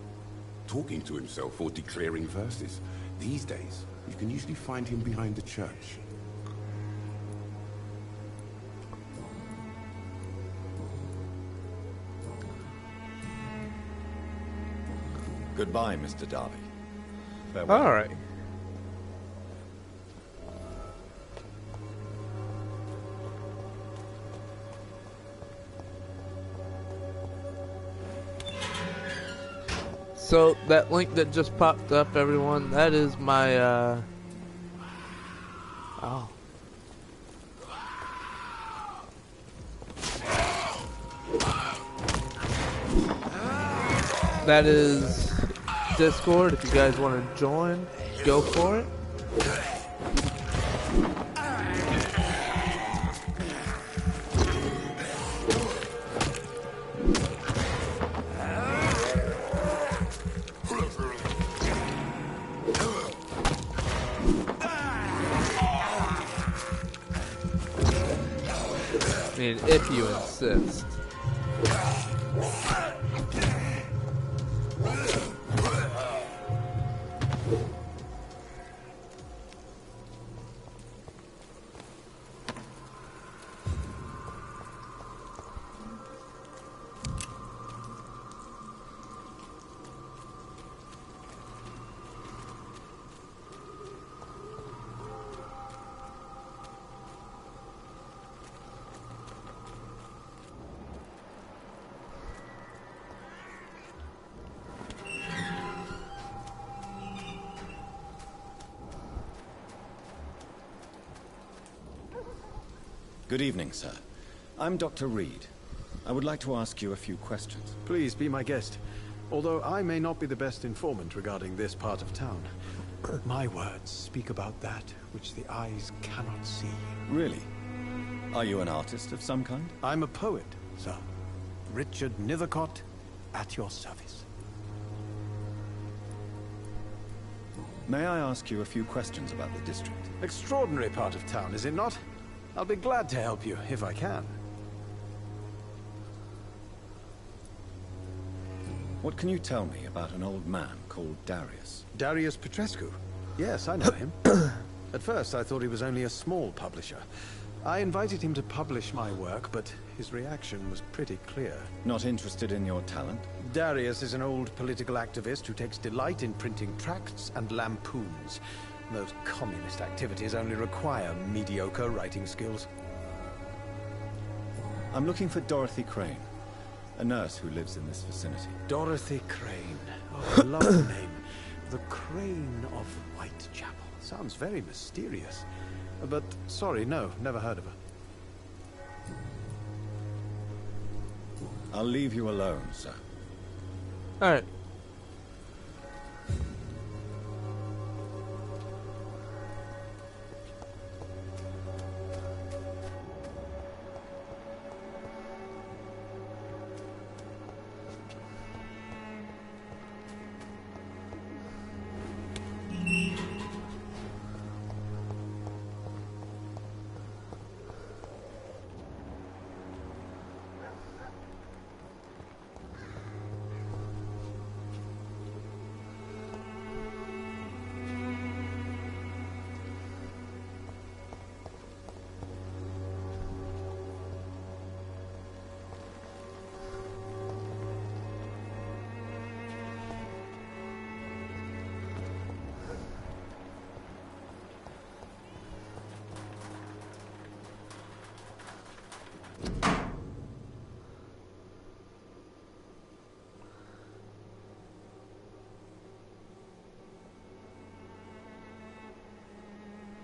talking to himself or declaring verses. These days, you can usually find him behind the church. Goodbye, Mr. Darby. Farewell. All right. So that link that just popped up, everyone, that is my that is Discord. If you guys want to join, go for it. I mean, if you insist. Good evening, sir. I'm Dr. Reed. I would like to ask you a few questions. Please be my guest. Although I may not be the best informant regarding this part of town, my words speak about that which the eyes cannot see. Really? Are you an artist of some kind? I'm a poet, sir. Richard Nithercott, at your service. May I ask you a few questions about the district? Extraordinary part of town, is it not? I'll be glad to help you, if I can. What can you tell me about an old man called Darius? Darius Petrescu? Yes, I know him. At first, I thought he was only a small publisher. I invited him to publish my work, but his reaction was pretty clear. Not interested in your talent? Darius is an old political activist who takes delight in printing tracts and lampoons. Those communist activities only require mediocre writing skills. I'm looking for Dorothy Crane, a nurse who lives in this vicinity. Dorothy Crane. Oh, I love the name. The Crane of Whitechapel. Sounds very mysterious. But, sorry, no, never heard of her. I'll leave you alone, sir. Alright.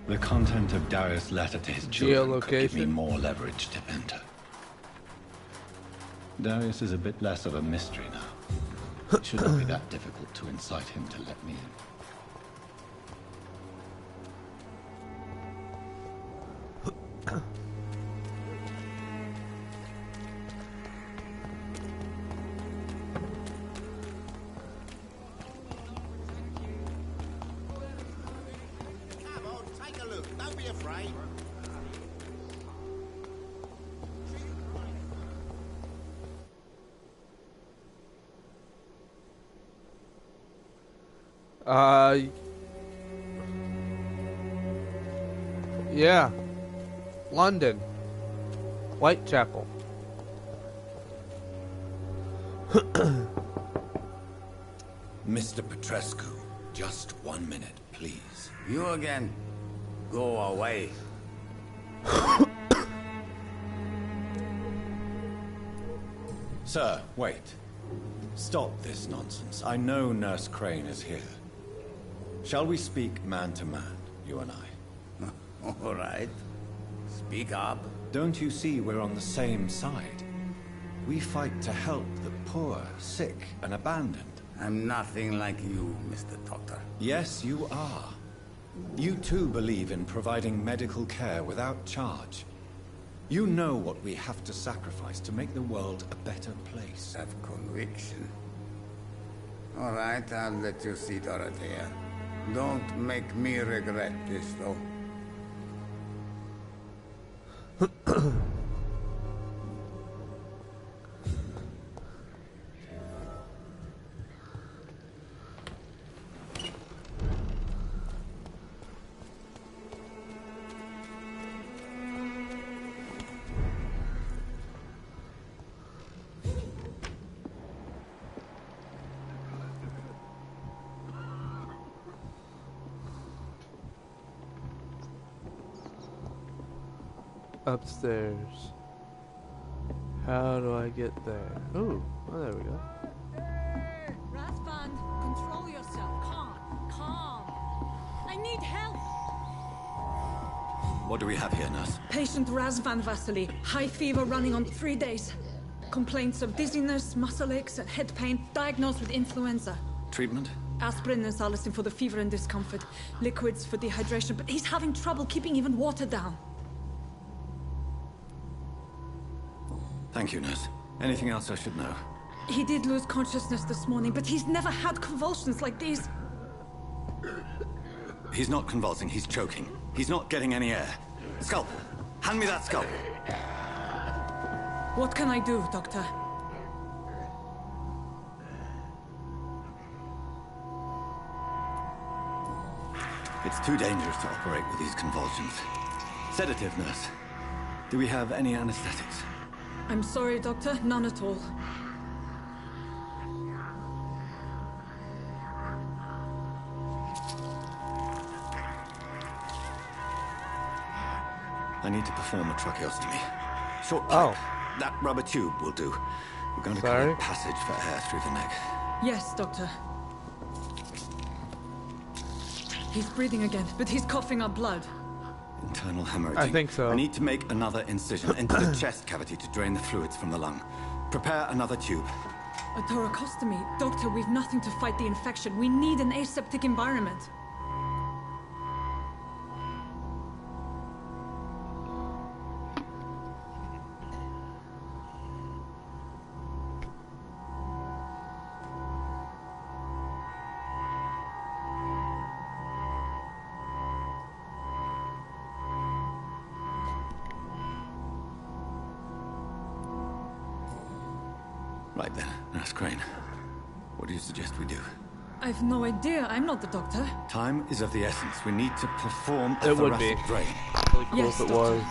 The content of Darius' letter to his children could give me Geolocation. more leverage to enter. Darius is a bit less of a mystery now. It shouldn't be that difficult to incite him to let me in. Yeah. London. Whitechapel. Mr. Petrescu, just 1 minute, please. You again? Go away. Sir, wait. Stop this nonsense. I know Nurse Crane is here. Shall we speak man to man, you and I? All right. Speak up. Don't you see we're on the same side? We fight to help the poor, sick, and abandoned. I'm nothing like you, Mr. Doctor. Yes, you are. You too believe in providing medical care without charge. You know what we have to sacrifice to make the world a better place. Have conviction. All right, I'll let you see Dorothea. Don't make me regret this, though. Upstairs. How do I get there? Ooh, oh, there we go. Razvan, control yourself. Calm. I need help. What do we have here, nurse? Patient Razvan Vasily. High fever running on 3 days. Complaints of dizziness, muscle aches, and head pain. Diagnosed with influenza. Treatment? Aspirin and salicin for the fever and discomfort. Liquids for dehydration, but he's having trouble keeping even water down. Thank you, nurse. Anything else I should know? He did lose consciousness this morning, but he's never had convulsions like these. He's not convulsing, he's choking. He's not getting any air. Scalpel! Hand me that scalpel! What can I do, Doctor? It's too dangerous to operate with these convulsions. Sedative, nurse. Do we have any anesthetics? I'm sorry, Doctor. None at all. I need to perform a tracheostomy. Short pipe. That rubber tube will do. We're going to cut a passage for air through the neck. Yes, Doctor. He's breathing again, but he's coughing up blood. Internal hemorrhaging. I think so. I need to make another incision into the chest cavity to drain the fluids from the lung. Prepare another tube. A thoracostomy. Doctor, we've nothing to fight the infection. We need an aseptic environment. Right then, Nurse Crane. What do you suggest we do? I've no idea. I'm not the doctor. Time is of the essence. We need to perform a It would be thoracic drain. really cool Yes, if it Doctor. was.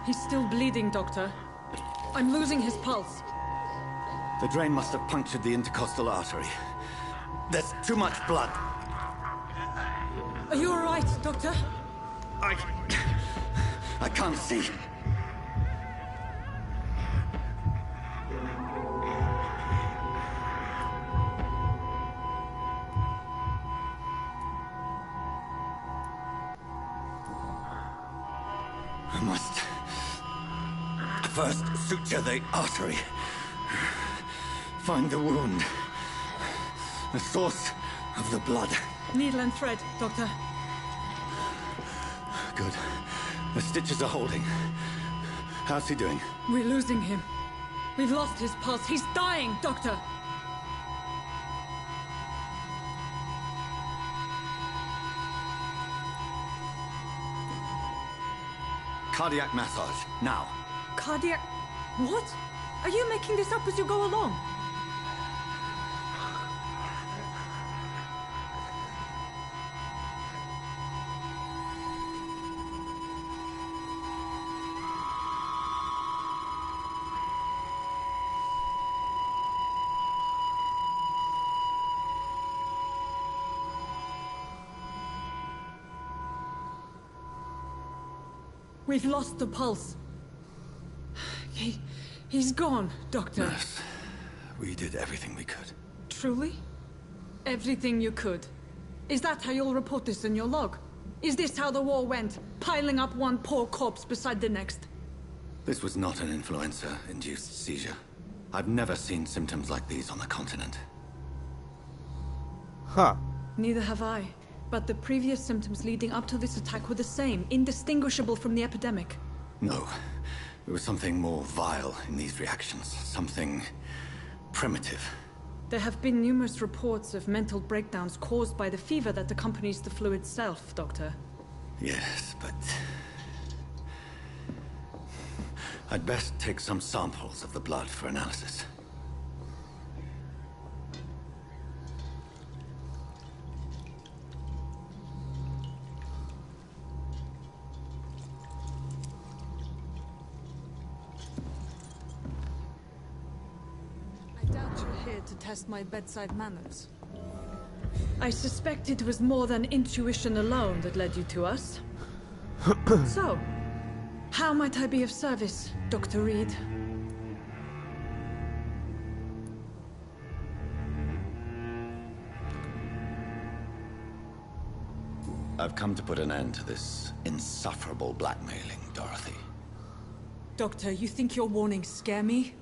He's still bleeding, Doctor. I'm losing his pulse. The drain must have punctured the intercostal artery. There's too much blood. Are you all right, Doctor? I can't see. I must first suture the artery. Find the wound. The source of the blood. Needle and thread, Doctor. Good. The stitches are holding. How's he doing? We're losing him. We've lost his pulse. He's dying, Doctor. Cardiac massage, now. Cardiac... What? Are you making this up as you go along? We've lost the pulse. He's gone, Doctor. Nurse, we did everything we could. Truly? Everything you could. Is that how you'll report this in your log? Is this how the war went? Piling up one poor corpse beside the next? This was not an influenza-induced seizure. I've never seen symptoms like these on the continent. Huh. Neither have I. But the previous symptoms leading up to this attack were the same, indistinguishable from the epidemic. No. There was something more vile in these reactions. Something primitive. There have been numerous reports of mental breakdowns caused by the fever that accompanies the flu itself, Doctor. Yes, but... I'd best take some samples of the blood for analysis. I doubt you're here to test my bedside manners. I suspect it was more than intuition alone that led you to us. So, how might I be of service, Dr. Reed? I've come to put an end to this insufferable blackmailing, Dorothy. Doctor, you think your warnings scare me?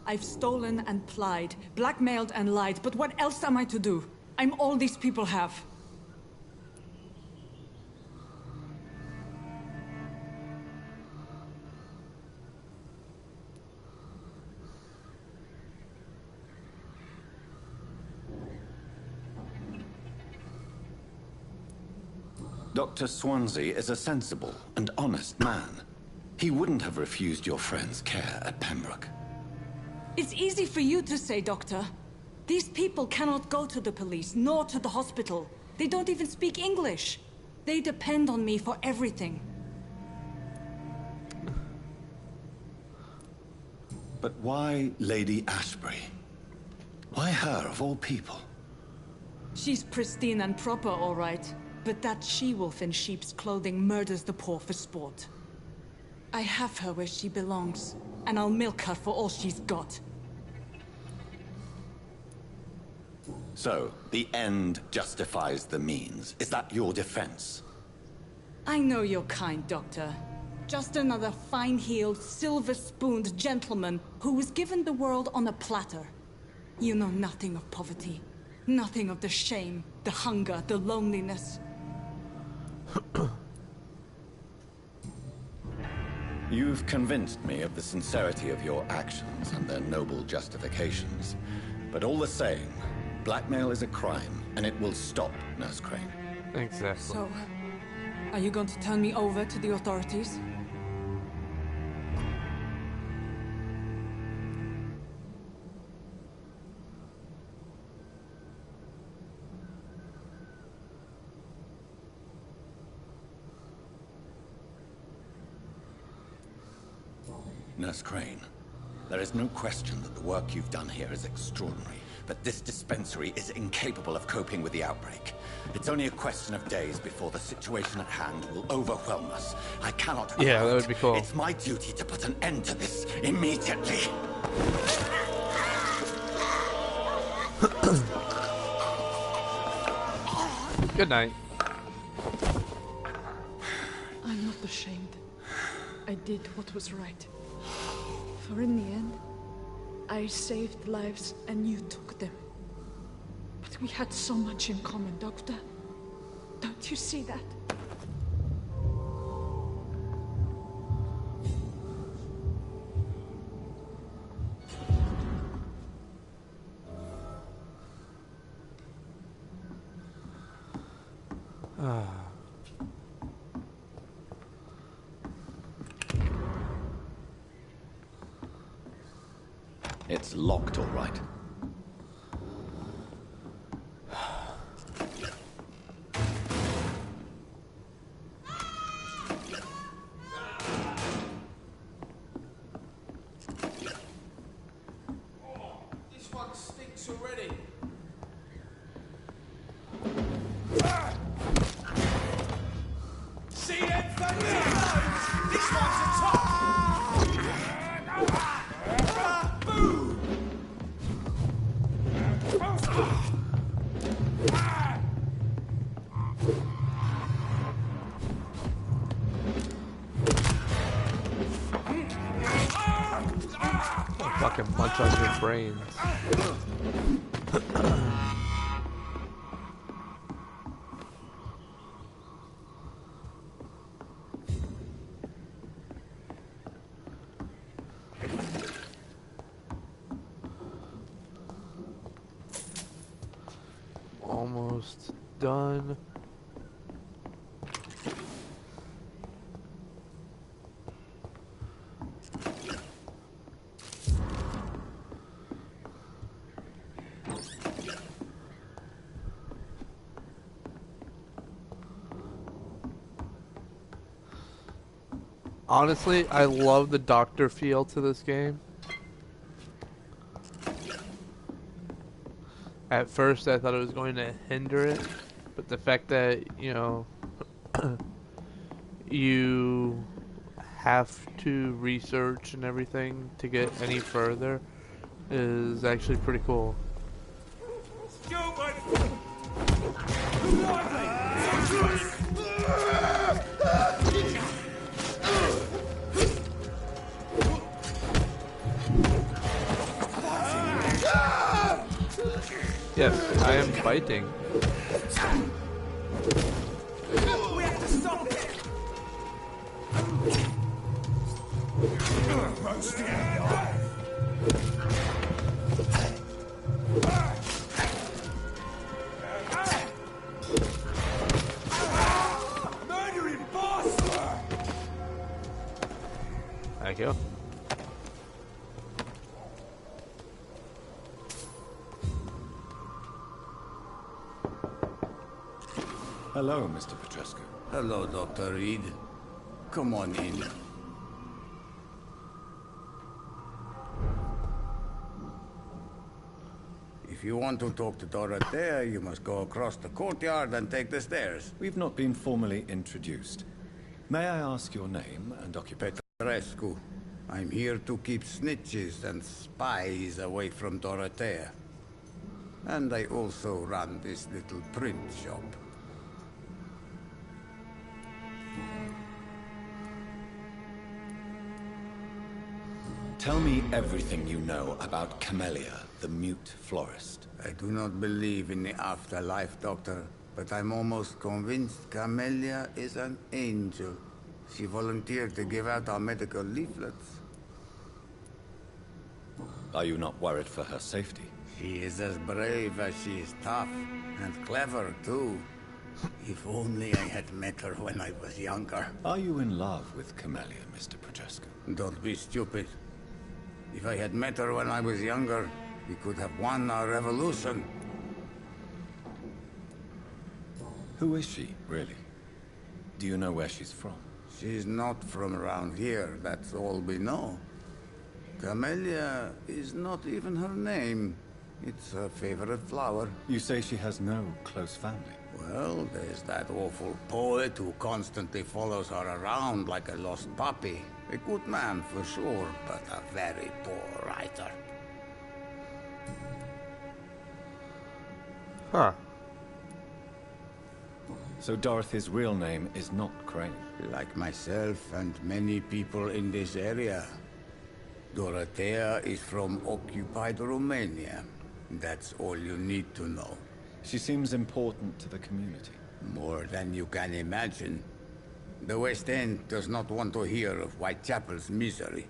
I've stolen and plied, blackmailed and lied, but what else am I to do? I'm all these people have. Dr. Swansea is a sensible and honest man. He wouldn't have refused your friend's care at Pembroke. It's easy for you to say, Doctor. These people cannot go to the police, nor to the hospital. They don't even speak English. They depend on me for everything. But why Lady Ashbury? Why her, of all people? She's pristine and proper, all right. But that she-wolf in sheep's clothing murders the poor for sport. I have her where she belongs, and I'll milk her for all she's got. So, the end justifies the means. Is that your defense? I know you're kind, Doctor. Just another fine-heeled, silver-spooned gentleman who was given the world on a platter. You know nothing of poverty. Nothing of the shame, the hunger, the loneliness. You've convinced me of the sincerity of your actions and their noble justifications. But all the same, blackmail is a crime, and it will stop, Nurse Crane. Exactly. So, are you going to turn me over to the authorities? Nurse Crane, there is no question that the work you've done here is extraordinary, but this dispensary is incapable of coping with the outbreak. It's only a question of days before the situation at hand will overwhelm us. I cannot allow that would be cool. It's my duty to put an end to this immediately. Good night. I'm not ashamed. I did what was right. For in the end, I saved lives and you took them. But we had so much in common, Doctor. Don't you see that? It's locked, all right. This one stinks already. See them fancy clothes? This one's a top. Boom! fucking munch on your brains. Almost done. Honestly, I love the doctor feel to this game. At first, I thought it was going to hinder it, but the fact that, you know, you have to research and everything to get any further is actually pretty cool. Yes, I am fighting. We have to stop it! Roast it alive! Murdering bastard! Thank you. Hello, Mr. Petrescu. Hello, Dr. Reed. Come on in. If you want to talk to Dorothea, you must go across the courtyard and take the stairs. We've not been formally introduced. May I ask your name and occupation? Petrescu. I'm here to keep snitches and spies away from Dorothea. And I also run this little print shop. Tell me everything you know about Camellia, the mute florist. I do not believe in the afterlife, Doctor, but I'm almost convinced Camellia is an angel. She volunteered to give out our medical leaflets. Are you not worried for her safety? She is as brave as she is tough, and clever, too. If only I had met her when I was younger. Are you in love with Camellia, Mr. Petrescu? Don't be stupid. If I had met her when I was younger, we could have won our revolution. Who is she, really? Do you know where she's from? She's not from around here, that's all we know. Camellia is not even her name. It's her favorite flower. You say she has no close family? Well, there's that awful poet who constantly follows her around like a lost puppy. A good man for sure, but a very poor writer. Huh. So Dorothy's real name is not Crane? Like myself and many people in this area. Dorothea is from occupied Romania. That's all you need to know. She seems important to the community. More than you can imagine. The West End does not want to hear of Whitechapel's misery.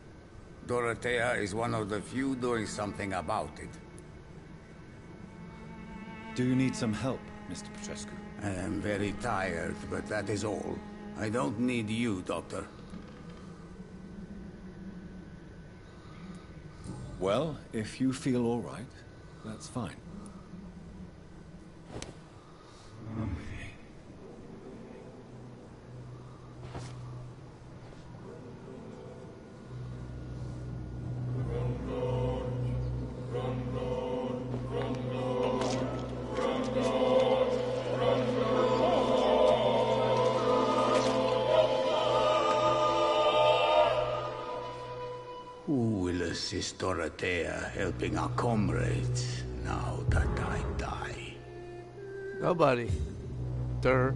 Dorothea is one of the few doing something about it. Do you need some help, Mr. Petrescu? I am very tired, but that is all. I don't need you, Doctor. Well, if you feel all right, that's fine. Who will assist Dorothea helping our comrades now that I die? Nobody. Durr.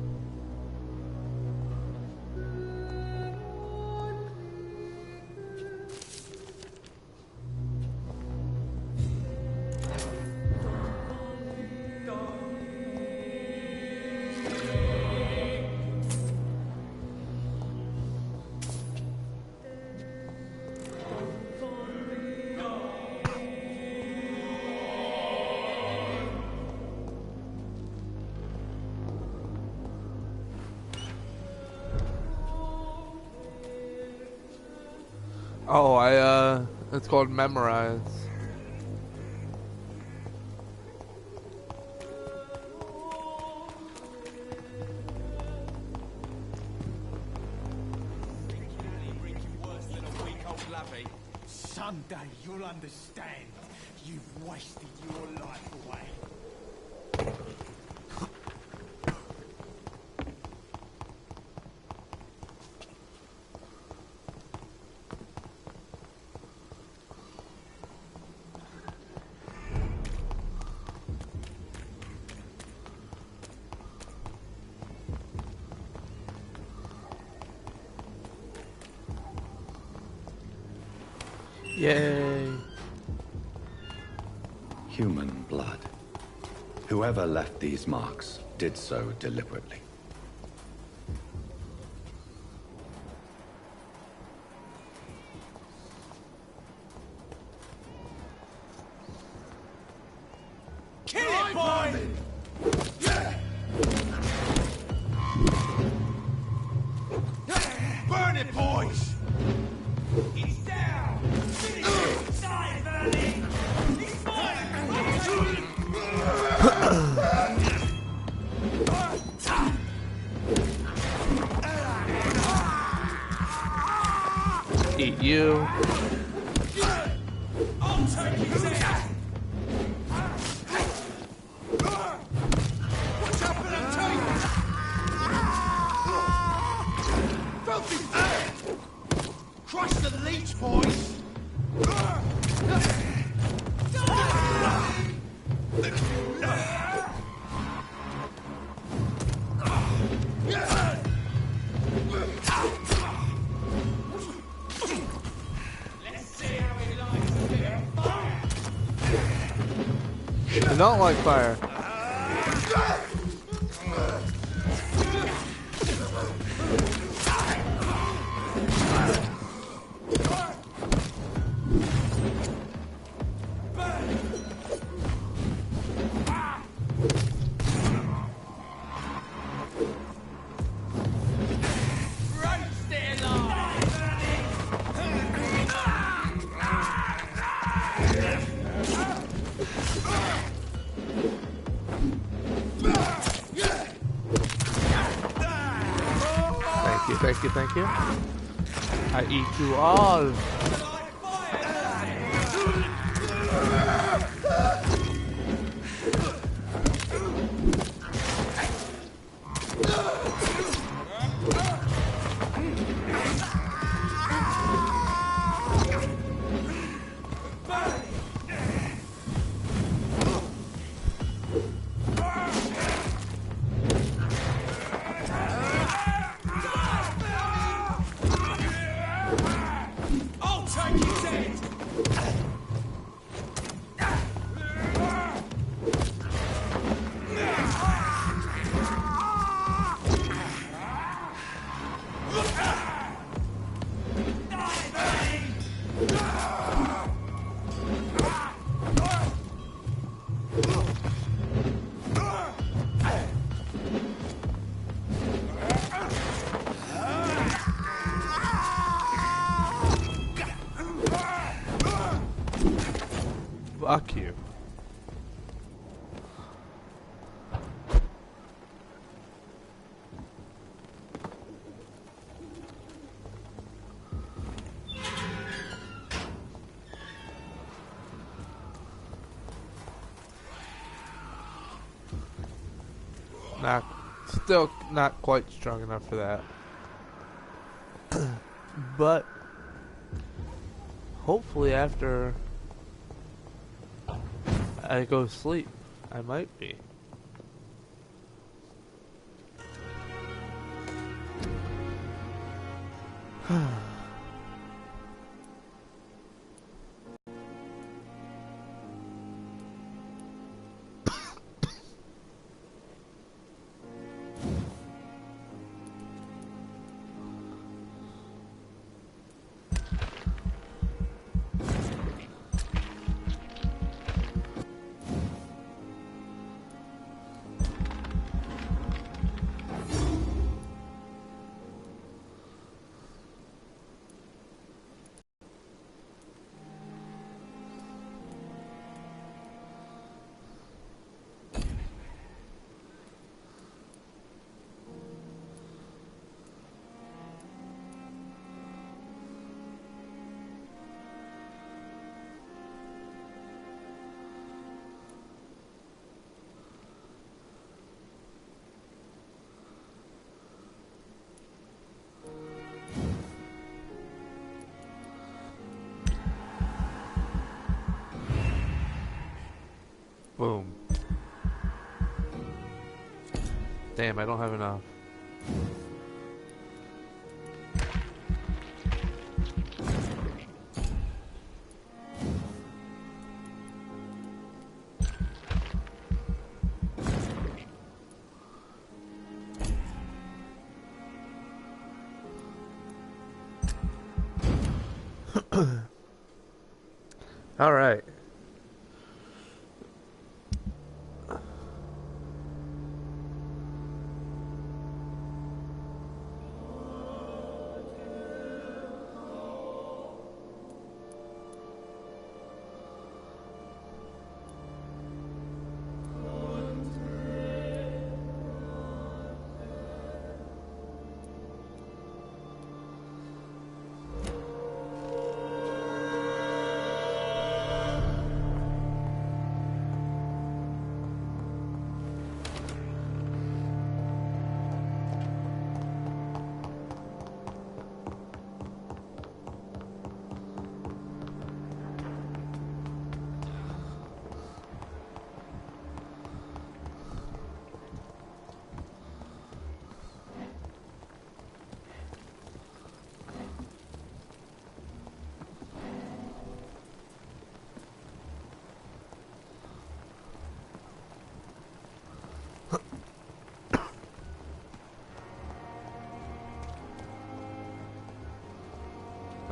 Oh, it's called Memorize. Someday you'll understand. You've wasted your life away. Yay. Human blood. Whoever left these marks did so deliberately. Kill it, boy! Burn it, boys! He's down! Finish it! Die, Vernon! He's Eat you. I'll take his head! Watch out for that tape! Filthy! Crush the leech, boys! Let's see how he likes a bit of fire! I don't like fire. Thank you. I eat you all. Fuck you. Still not quite strong enough for that. But hopefully after I go to sleep, I might be. Damn, I don't have enough. All right.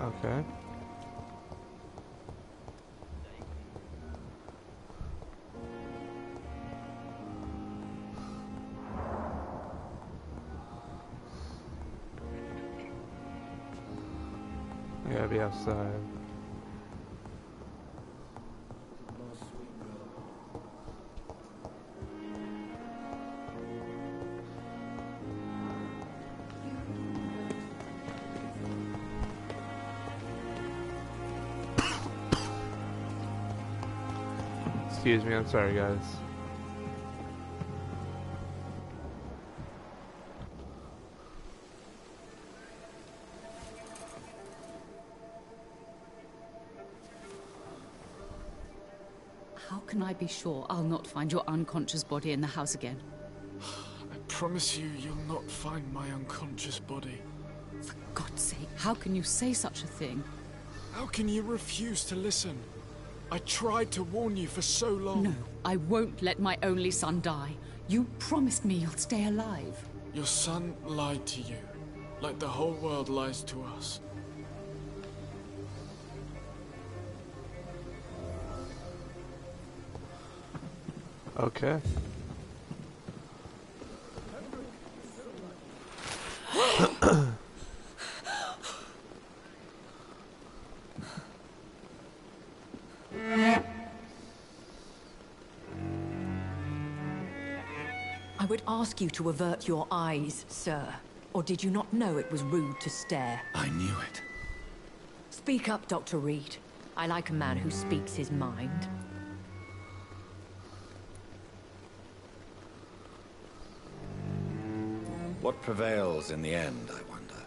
Okay. I gotta be outside. Excuse me, I'm sorry, guys. How can I be sure I'll not find your unconscious body in the house again? I promise you, you'll not find my unconscious body. For God's sake, how can you say such a thing? How can you refuse to listen? I tried to warn you for so long. No, I won't let my only son die. You promised me you'll stay alive. Your son lied to you, like the whole world lies to us. Okay. I would ask you to avert your eyes, sir. Or did you not know it was rude to stare? I knew it. Speak up, Dr. Reed. I like a man who speaks his mind. What prevails in the end, I wonder?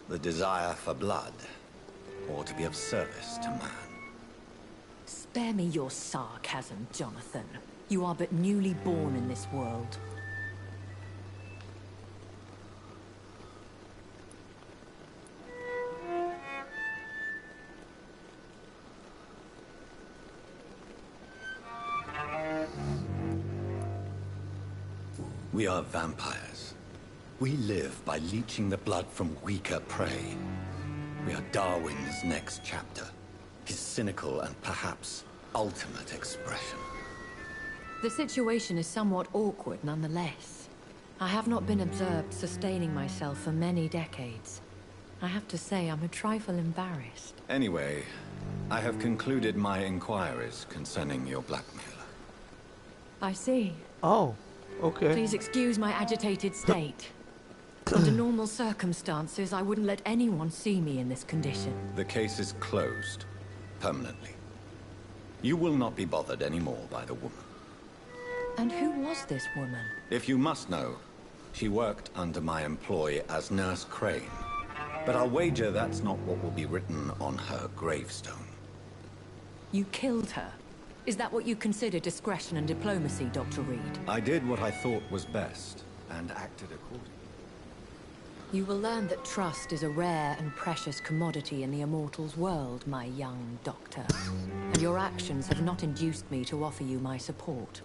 The desire for blood, or to be of service to man? Spare me your sarcasm, Jonathan. You are but newly born in this world. We are vampires. We live by leeching the blood from weaker prey. We are Darwin's next chapter, his cynical and perhaps ultimate expression. The situation is somewhat awkward nonetheless. I have not been observed sustaining myself for many decades. I have to say I'm a trifle embarrassed. Anyway, I have concluded my inquiries concerning your blackmailer. I see. Oh, okay. Please excuse my agitated state. Under normal circumstances, I wouldn't let anyone see me in this condition. The case is closed, permanently. You will not be bothered anymore by the woman. And who was this woman? If you must know, she worked under my employ as Nurse Crane. But I'll wager that's not what will be written on her gravestone. You killed her? Is that what you consider discretion and diplomacy, Dr. Reed? I did what I thought was best. and acted accordingly. You will learn that trust is a rare and precious commodity in the Immortals world, my young doctor. And your actions have not induced me to offer you my support.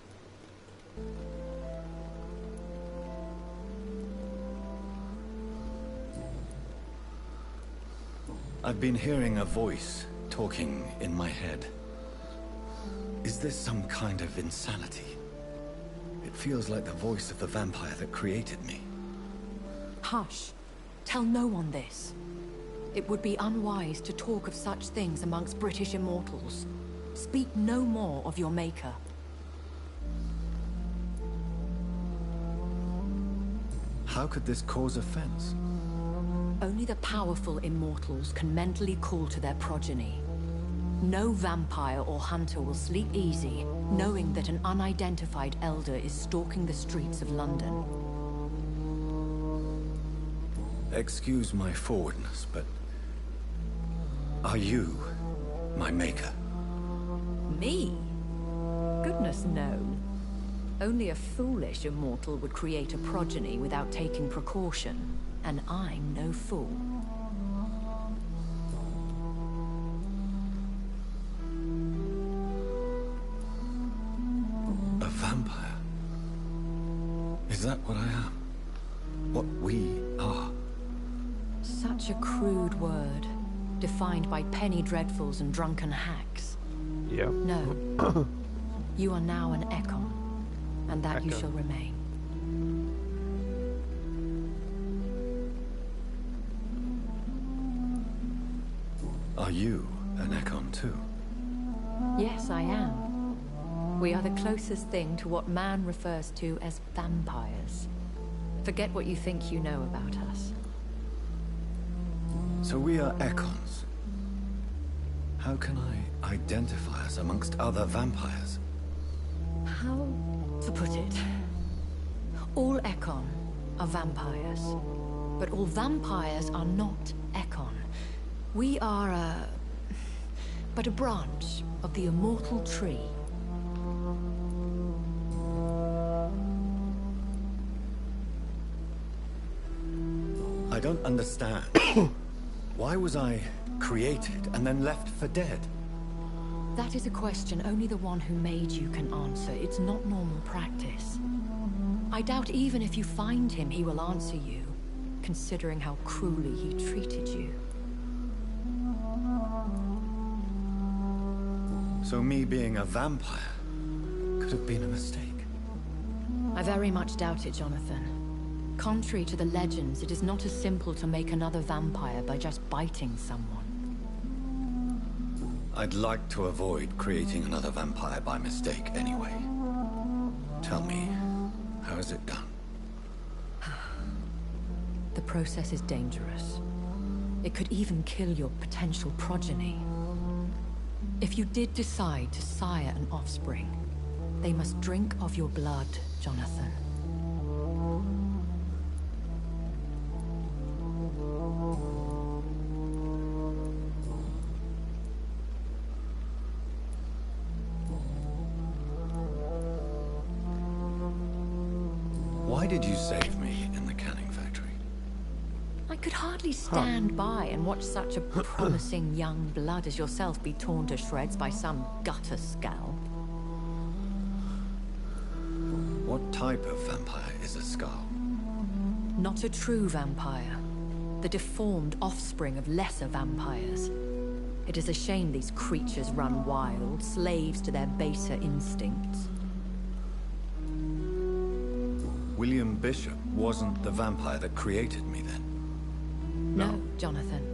I've been hearing a voice talking in my head. Is this some kind of insanity? It feels like the voice of the vampire that created me. Hush. Tell no one this. It would be unwise to talk of such things amongst British immortals. Speak no more of your maker. How could this cause offense? Only the powerful immortals can mentally call to their progeny. No vampire or hunter will sleep easy, knowing that an unidentified elder is stalking the streets of London. Excuse my forwardness, but... are you my maker? Me? Goodness, no. Only a foolish immortal would create a progeny without taking precaution, and I'm no fool. A vampire? Is that what I am? What we are? Such a crude word, defined by penny dreadfuls and drunken hacks. Yep. No. You are now an Ekon, and that you Ekon. shall remain. Are you an Ekon too? Yes, I am. We are the closest thing to what man refers to as vampires. Forget what you think you know about us. So we are Ekons. How can I identify us amongst other vampires? How to put it? All Ekon are vampires, but all vampires are not Ekon. We are but a branch of the immortal tree. I don't understand. Why was I created and then left for dead? That is a question only the one who made you can answer. It's not normal practice. I doubt even if you find him, he will answer you, considering how cruelly he treated you. So me being a vampire could have been a mistake. I very much doubt it, Jonathan. Contrary to the legends, it is not as simple to make another vampire by just biting someone. I'd like to avoid creating another vampire by mistake anyway. Tell me, how is it done? The process is dangerous. It could even kill your potential progeny. If you did decide to sire an offspring, they must drink of your blood, Jonathan. Why did you save me in the canning factory? I could hardly stand by and watch such a promising young blood as yourself be torn to shreds by some gutter skull. What type of vampire is a skull? Not a true vampire. The deformed offspring of lesser vampires. It is a shame these creatures run wild, slaves to their baser instincts. William Bishop wasn't the vampire that created me then? No, Jonathan.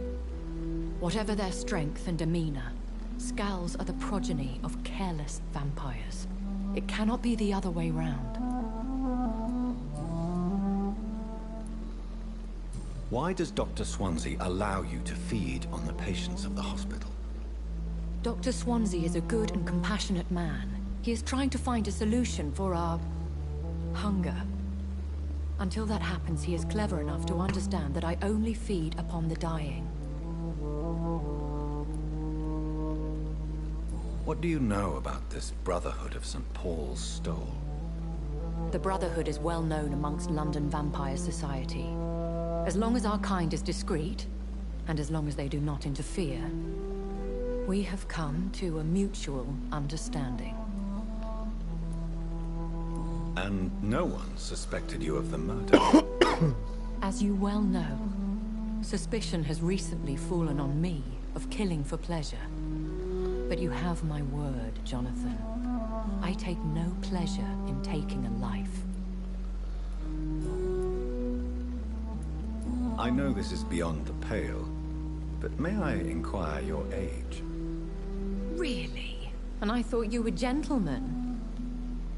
Whatever their strength and demeanor, skulls are the progeny of careless vampires. It cannot be the other way round. Why does Dr. Swansea allow you to feed on the patients of the hospital? Dr. Swansea is a good and compassionate man. He is trying to find a solution for our hunger. Until that happens, he is clever enough to understand that I only feed upon the dying. What do you know about this Brotherhood of St. Paul's Stole? The Brotherhood is well known amongst London vampire society. As long as our kind is discreet, and as long as they do not interfere, we have come to a mutual understanding. And no one suspected you of the murder. As you well know, suspicion has recently fallen on me of killing for pleasure. But you have my word, Jonathan. I take no pleasure in taking a life. I know this is beyond the pale, but may I inquire your age? Really? And I thought you were gentlemen.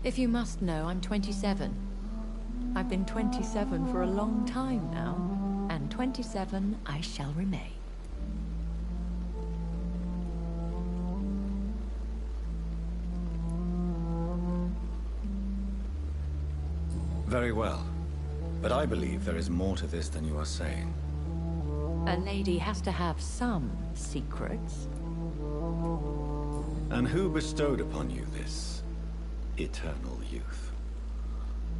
If you must know, I'm 27. I've been 27 for a long time now, and 27 I shall remain. Very well. But I believe there is more to this than you are saying. A lady has to have some secrets. And who bestowed upon you this eternal youth?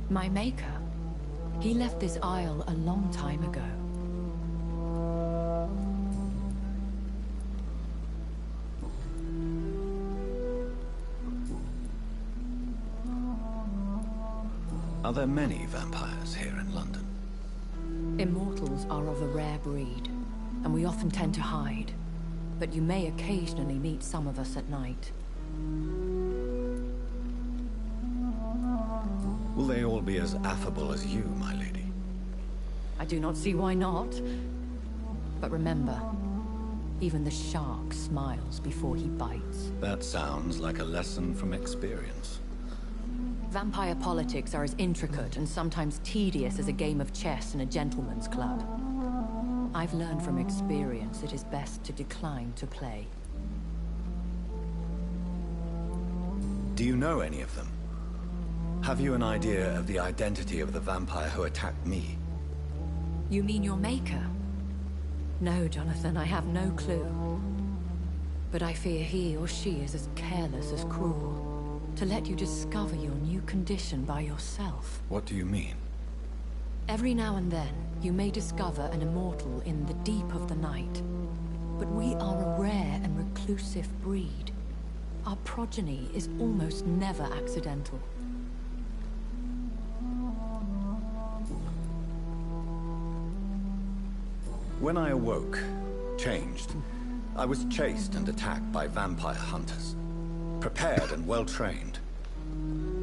My maker. He left this isle a long time ago. Are there many vampires here in London? Immortals are of a rare breed, and we often tend to hide. But you may occasionally meet some of us at night. Will they all be as affable as you, my lady? I do not see why not. But remember, even the shark smiles before he bites. That sounds like a lesson from experience. Vampire politics are as intricate and sometimes tedious as a game of chess in a gentleman's club. I've learned from experience it is best to decline to play. Do you know any of them? Have you an idea of the identity of the vampire who attacked me? You mean your maker? No, Jonathan, I have no clue. But I fear he or she is as careless as cruel. To let you discover your new condition by yourself. What do you mean? Every now and then, you may discover an immortal in the deep of the night. But we are a rare and reclusive breed. Our progeny is almost never accidental. When I awoke, changed, I was chased and attacked by vampire hunters. Prepared and well-trained.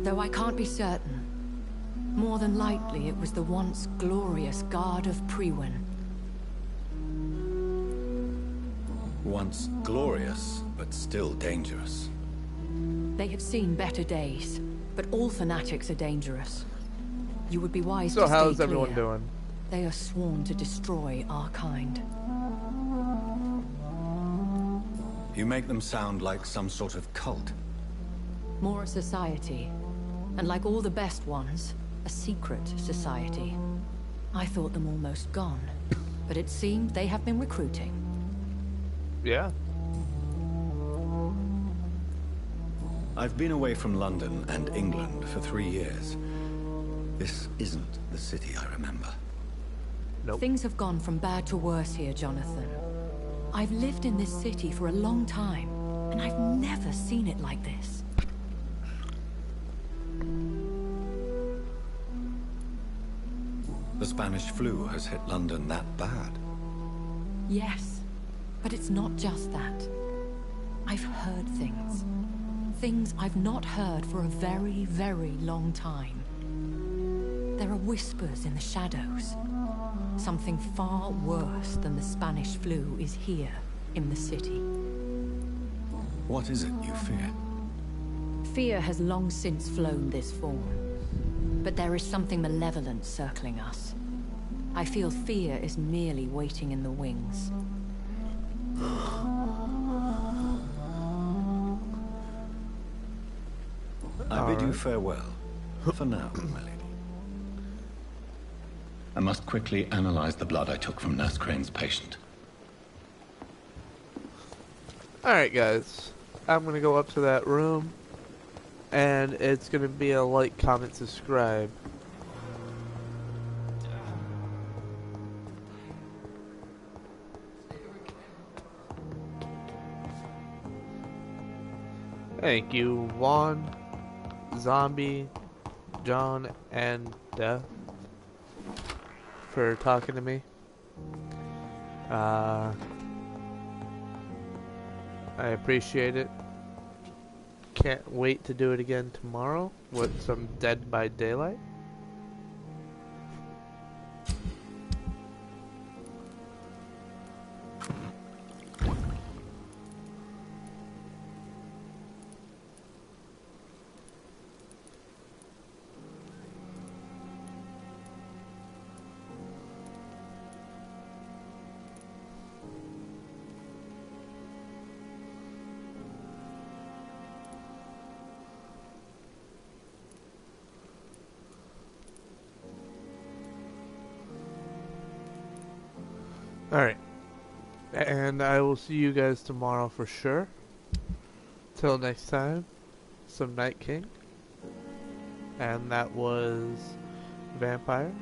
Though I can't be certain. More than likely, it was the once glorious Guard of Priwen. Once glorious, but still dangerous. They have seen better days, but all fanatics are dangerous. You would be wise to stay clear. So how's everyone doing? They are sworn to destroy our kind. You make them sound like some sort of cult. More a society. And like all the best ones, a secret society. I thought them almost gone. But it seemed they have been recruiting. Yeah. I've been away from London and England for 3 years. This isn't the city I remember. Nope. Things have gone from bad to worse here, Jonathan. I've lived in this city for a long time, and I've never seen it like this. The Spanish flu has hit London that bad. Yes, but it's not just that. I've heard things. Things I've not heard for a very, very long time. There are whispers in the shadows. Something far worse than the Spanish flu is here in the city. What is it you fear? Fear has long since flown this form. But there is something malevolent circling us. I feel fear is merely waiting in the wings. I bid you farewell. For now, my lady. I must quickly analyze the blood I took from Nurse Crane's patient. Alright guys, I'm gonna go up to that room And it's gonna be a like, comment, subscribe. Thank you, Juan, Zombie, John, and Death for talking to me. I appreciate it. Can't wait to do it again tomorrow with some Dead by Daylight. Alright. And I will see you guys tomorrow for sure. Till next time, Somenightking. And that was Vampyr.